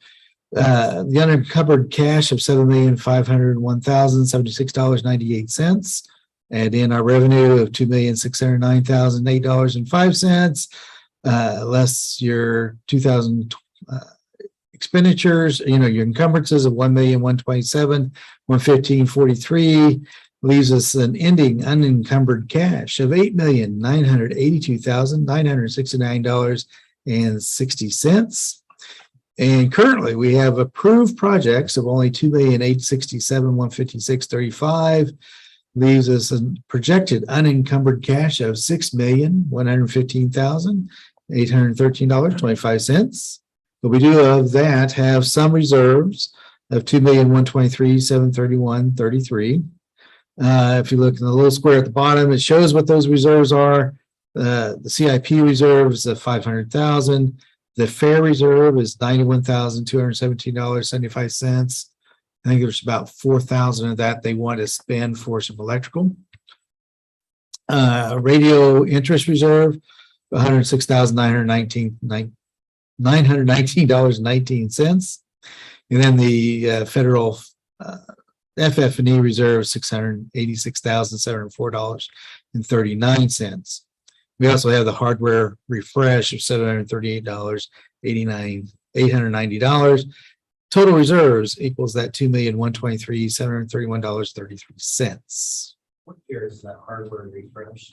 the unencumbered cash of $7,501,076.98, and in our revenue of $2,609,008.05, less your 2000 expenditures, your encumbrances of $1,127,115.43 leaves us an ending unencumbered cash of $8,982,969.60. And currently we have approved projects of only $2,867,156.35, leaves us a projected unencumbered cash of $6,115,813.25. But we do of that have some reserves of $2,123,731.33. If you look in the little square at the bottom, it shows what those reserves are. The CIP reserve is $500,000. The fair reserve is $91,217.75. I think there's about $4,000 of that they want to spend for some electrical. Radio interest reserve, $106,919.19. And then the federal FF&E reserve, $686,704.39. We also have the hardware refresh of $738.890. Total reserves equals that $2,123,731.33. What year is that hardware refresh?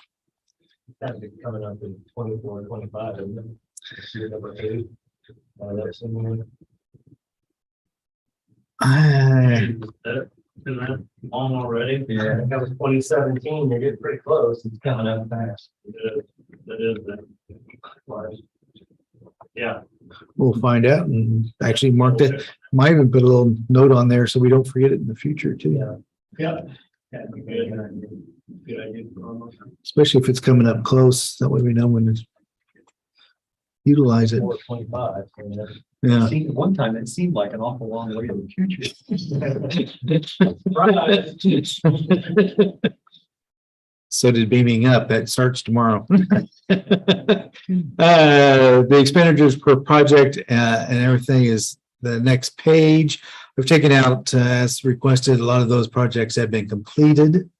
That'd be coming up in 24 and 25, isn't it? Year number 8. That's in there. Isn't that long already? Yeah, I think that was 2017. You're getting pretty close. It's coming up fast. That is that. Yeah. We'll find out and actually mark that. Might even put a little note on there so we don't forget it in the future too. Yeah. Yeah. That'd be good. Good idea. Especially if it's coming up close. That way we know when to utilize it. 425. Yeah. See, one time it seemed like an awful long way in the future. So did beaming up. That starts tomorrow. The expenditures per project and everything is the next page. We've taken out, as requested, a lot of those projects have been completed.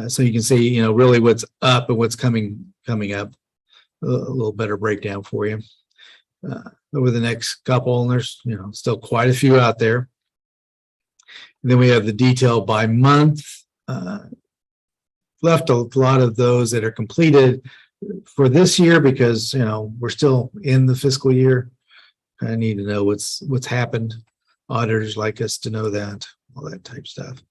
So you can see, really what's up and what's coming up. A little better breakdown for you over the next couple. And there's, still quite a few out there. And then we have the detail by month. Left a lot of those that are completed for this year because, we're still in the fiscal year. I need to know what's happened. Auditors like us to know that, all that type of stuff.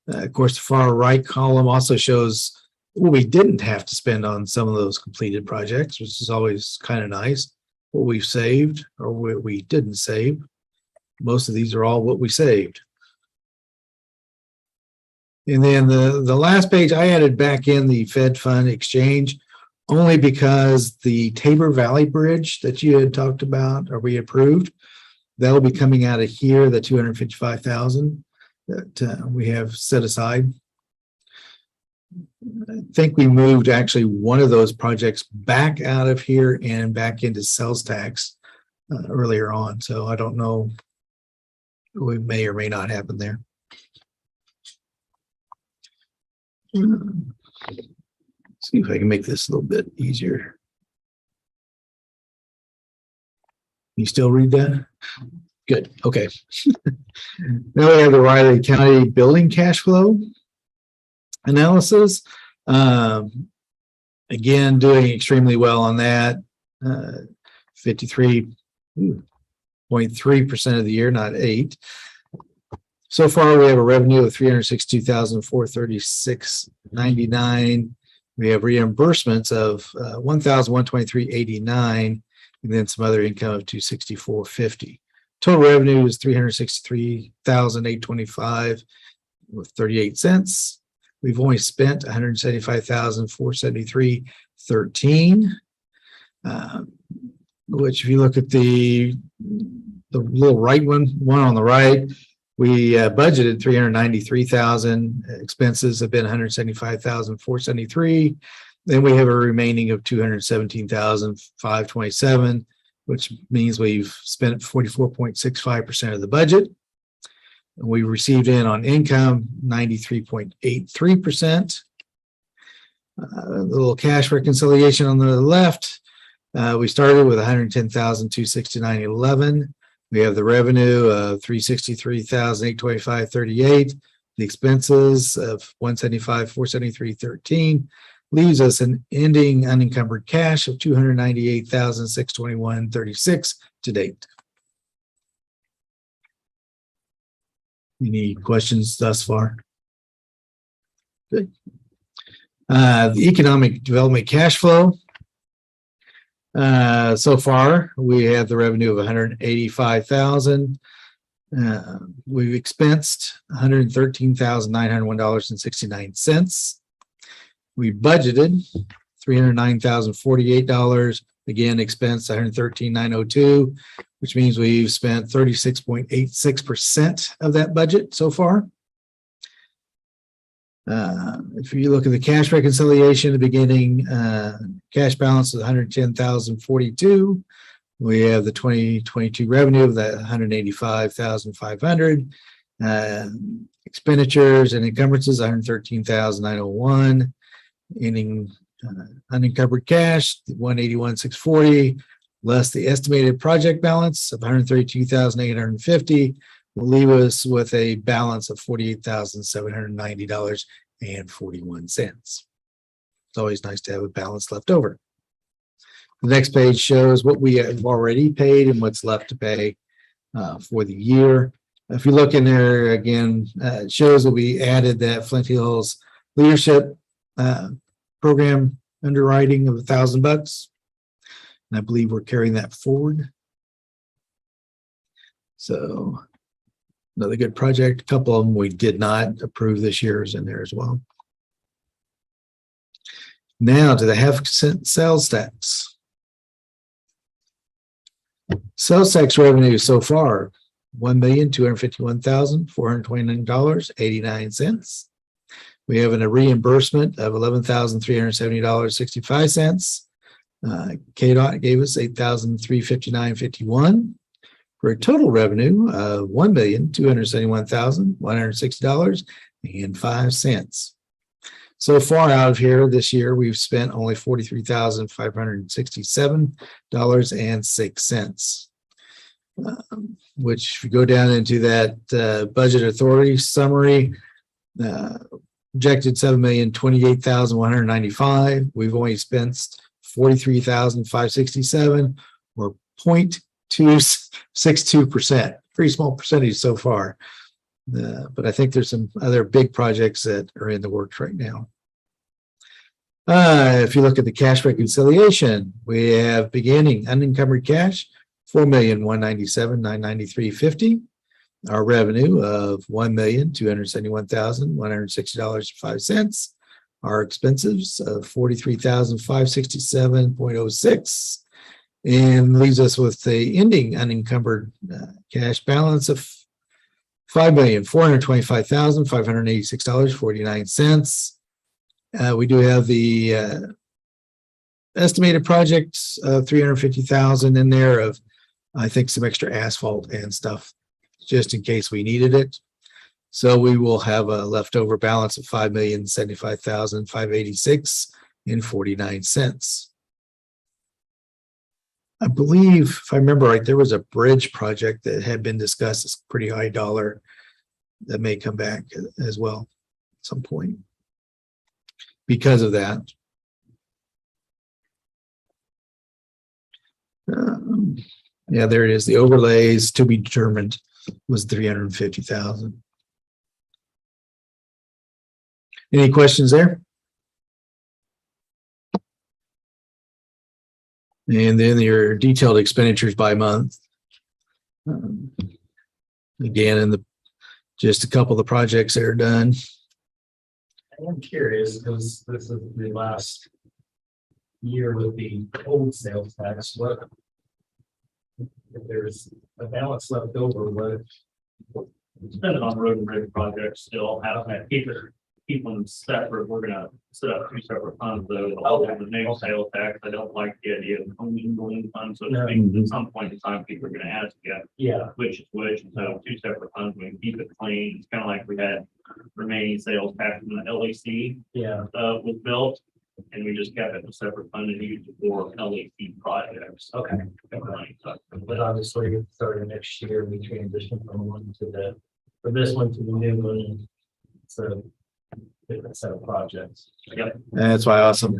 Of course, the far right column also shows what we didn't have to spend on some of those completed projects, which is always kind of nice. What we've saved or what we didn't save. Most of these are all what we saved. And then the last page, I added back in the Fed Fund exchange only because the Tabor Valley Bridge that you had talked about or we approved, that'll be coming out of here, the $255,000 that we have set aside. I think we moved actually one of those projects back out of here and back into sales tax earlier on. So I don't know. We may or may not happen there. See if I can make this a little bit easier. You still read that? Good. Okay. Now we have the Riley County billing cash flow analysis. Again, doing extremely well on that. 53.3% of the year, not 8%. So far, we have a revenue of $362,436.99. We have reimbursements of $1,123.89, and then some other income of $264.50. Total revenue is $363,825 with 38 cents. We've only spent $175,473.13. Which, if you look at the little right one on the right, we budgeted $393,000. Expenses have been $175,473. Then we have a remaining of $217,527, which means we've spent 44.65% of the budget. And we received in on income 93.83%. The little cash reconciliation on the left. We started with $110,269.11. We have the revenue of $363,825.38. The expenses of $175,473.13 leaves us an ending unencumbered cash of $298,621.36 to date. Any questions thus far? Good. The economic development cash flow. So far, we have the revenue of $185,000. We've expensed $113,901.69. We budgeted $309,048. Again, expense $113,902, which means we've spent 36.86% of that budget so far. If you look at the cash reconciliation, the beginning cash balance is $110,042. We have the 2022 revenue of that $185,500. Expenditures and encumbrances $113,901. Ending unencumbered cash $181,640, less the estimated project balance of $132,850. Will leave us with a balance of $48,790.41. It's always nice to have a balance left over. The next page shows what we have already paid and what's left to pay for the year. If you look in there again, it shows that we added that Flint Hills leadership program underwriting of $1,000. And I believe we're carrying that forward. So another good project. A couple of them we did not approve this year is in there as well. Now to the half-cent sales tax. Sales tax revenue so far, $1,251,429.89. We have a reimbursement of $11,370.65. KDOT gave us $8,359.51. For a total revenue of $1,271,160.05. So far out of here this year, we've spent only $43,567.06. Which, if you go down into that budget authority summary, projected $7,028,195. We've only spent $43,567, or 0.262%. Pretty small percentage so far. But I think there's some other big projects that are in the works right now. If you look at the cash reconciliation, we have beginning unencumbered cash, $4,197,993.50. Our revenue of $1,271,160.05. Our expenses of $43,567.06. And leaves us with the ending unencumbered cash balance of $5,425,586.49. We do have the estimated projects, 350,000 in there of, I think, some extra asphalt and stuff, just in case we needed it. So we will have a leftover balance of 5,075,586.49. I believe, if I remember right, there was a bridge project that had been discussed. It's pretty high dollar that may come back as well at some point because of that. Yeah, there it is. The overlays to be determined was 350,000. Any questions there? And then your detailed expenditures by month. Again, in the just a couple of the projects that are done. I'm curious, because this is the last year with the old sales tax, what if there's a balance left over, what Depending on road and bridge projects, still have that keep them separate. We're gonna set up 2 separate funds though. All of the new sales tax. I don't like the idea of commingling funds. So to speak, at some point in time, people are gonna ask, which is which. And so 2 separate funds, we can keep it clean. It's kind of like we had remaining sales tax when the LEC was built. And we just kept it in a separate fund and used it for LEC projects. Okay. But obviously, starting next year, we transition from one to from this one to the new one. So different set of projects. Yep. That's why I also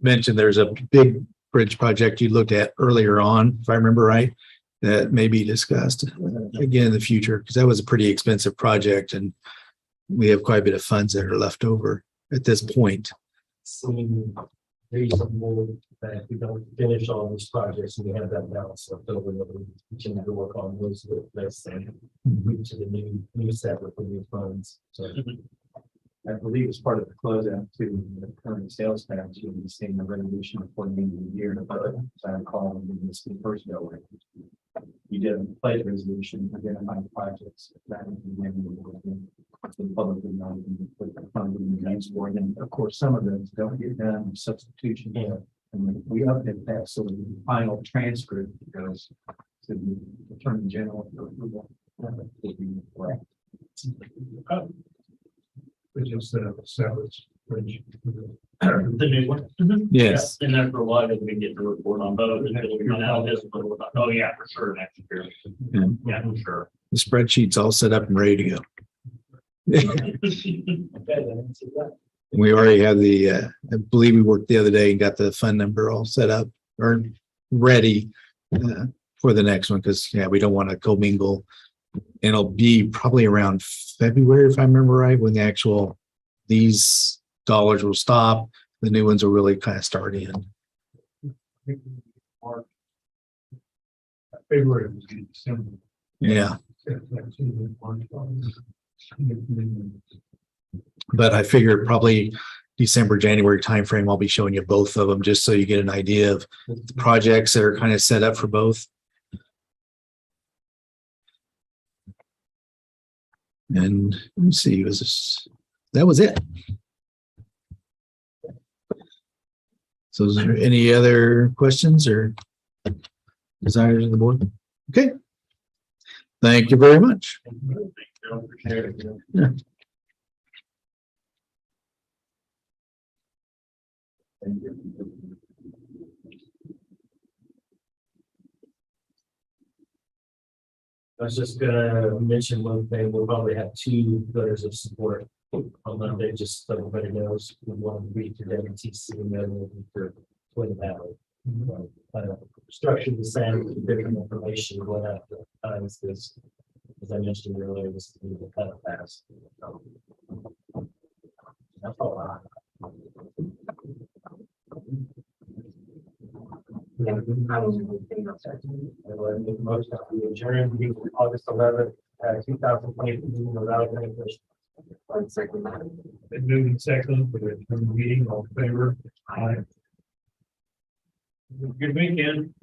mentioned there's a big bridge project you looked at earlier on, if I remember right, that may be discussed again in the future, because that was a pretty expensive project and we have quite a bit of funds that are left over at this point. Seem reasonable that if we don't finish all these projects and we have that balance left over, that we continue to work on those with this and move to the new set with the new funds. So I believe as part of the closeout to the current sales tax, you'll be seeing a resolution before the end of the year. But as I recall, when this first bill, you did a pledge resolution identifying projects that the public would not even put the fund in the next board. And of course, some of those don't get done with substitution. And we update that so the final transcript goes to the Attorney General for approval. Which is the Savage Bridge. The new one. Yes. And then for a while, we can get the report on both. Until we run out of this, oh yeah, for sure, next year. Yeah, for sure. The spreadsheet's all set up and ready to go. We already have the, I believe we worked the other day and got the fund number all set up or ready for the next one. Cause we don't want to commingle. And it'll be probably around February, if I remember right, when the actual, these dollars will stop. The new ones will really kind of start in. February was in December. Yeah. But I figure probably December, January timeframe, I'll be showing you both of them just so you get an idea of the projects that are kind of set up for both. And let me see, that was it. So is there any other questions or desires of the board? Okay. Thank you very much. Yeah. I was just gonna mention one thing, we'll probably have 2 letters of support on Monday, just so everybody knows. We want to read to WTC and then for Twin Valley. Structure the same, different information going out the times, because as I mentioned earlier, this is the kind of fast. That's all I have. Most of the adjourned meeting August 11th, 2022, without any question. Been moving second for the meeting, all in favor? Aye. Good weekend.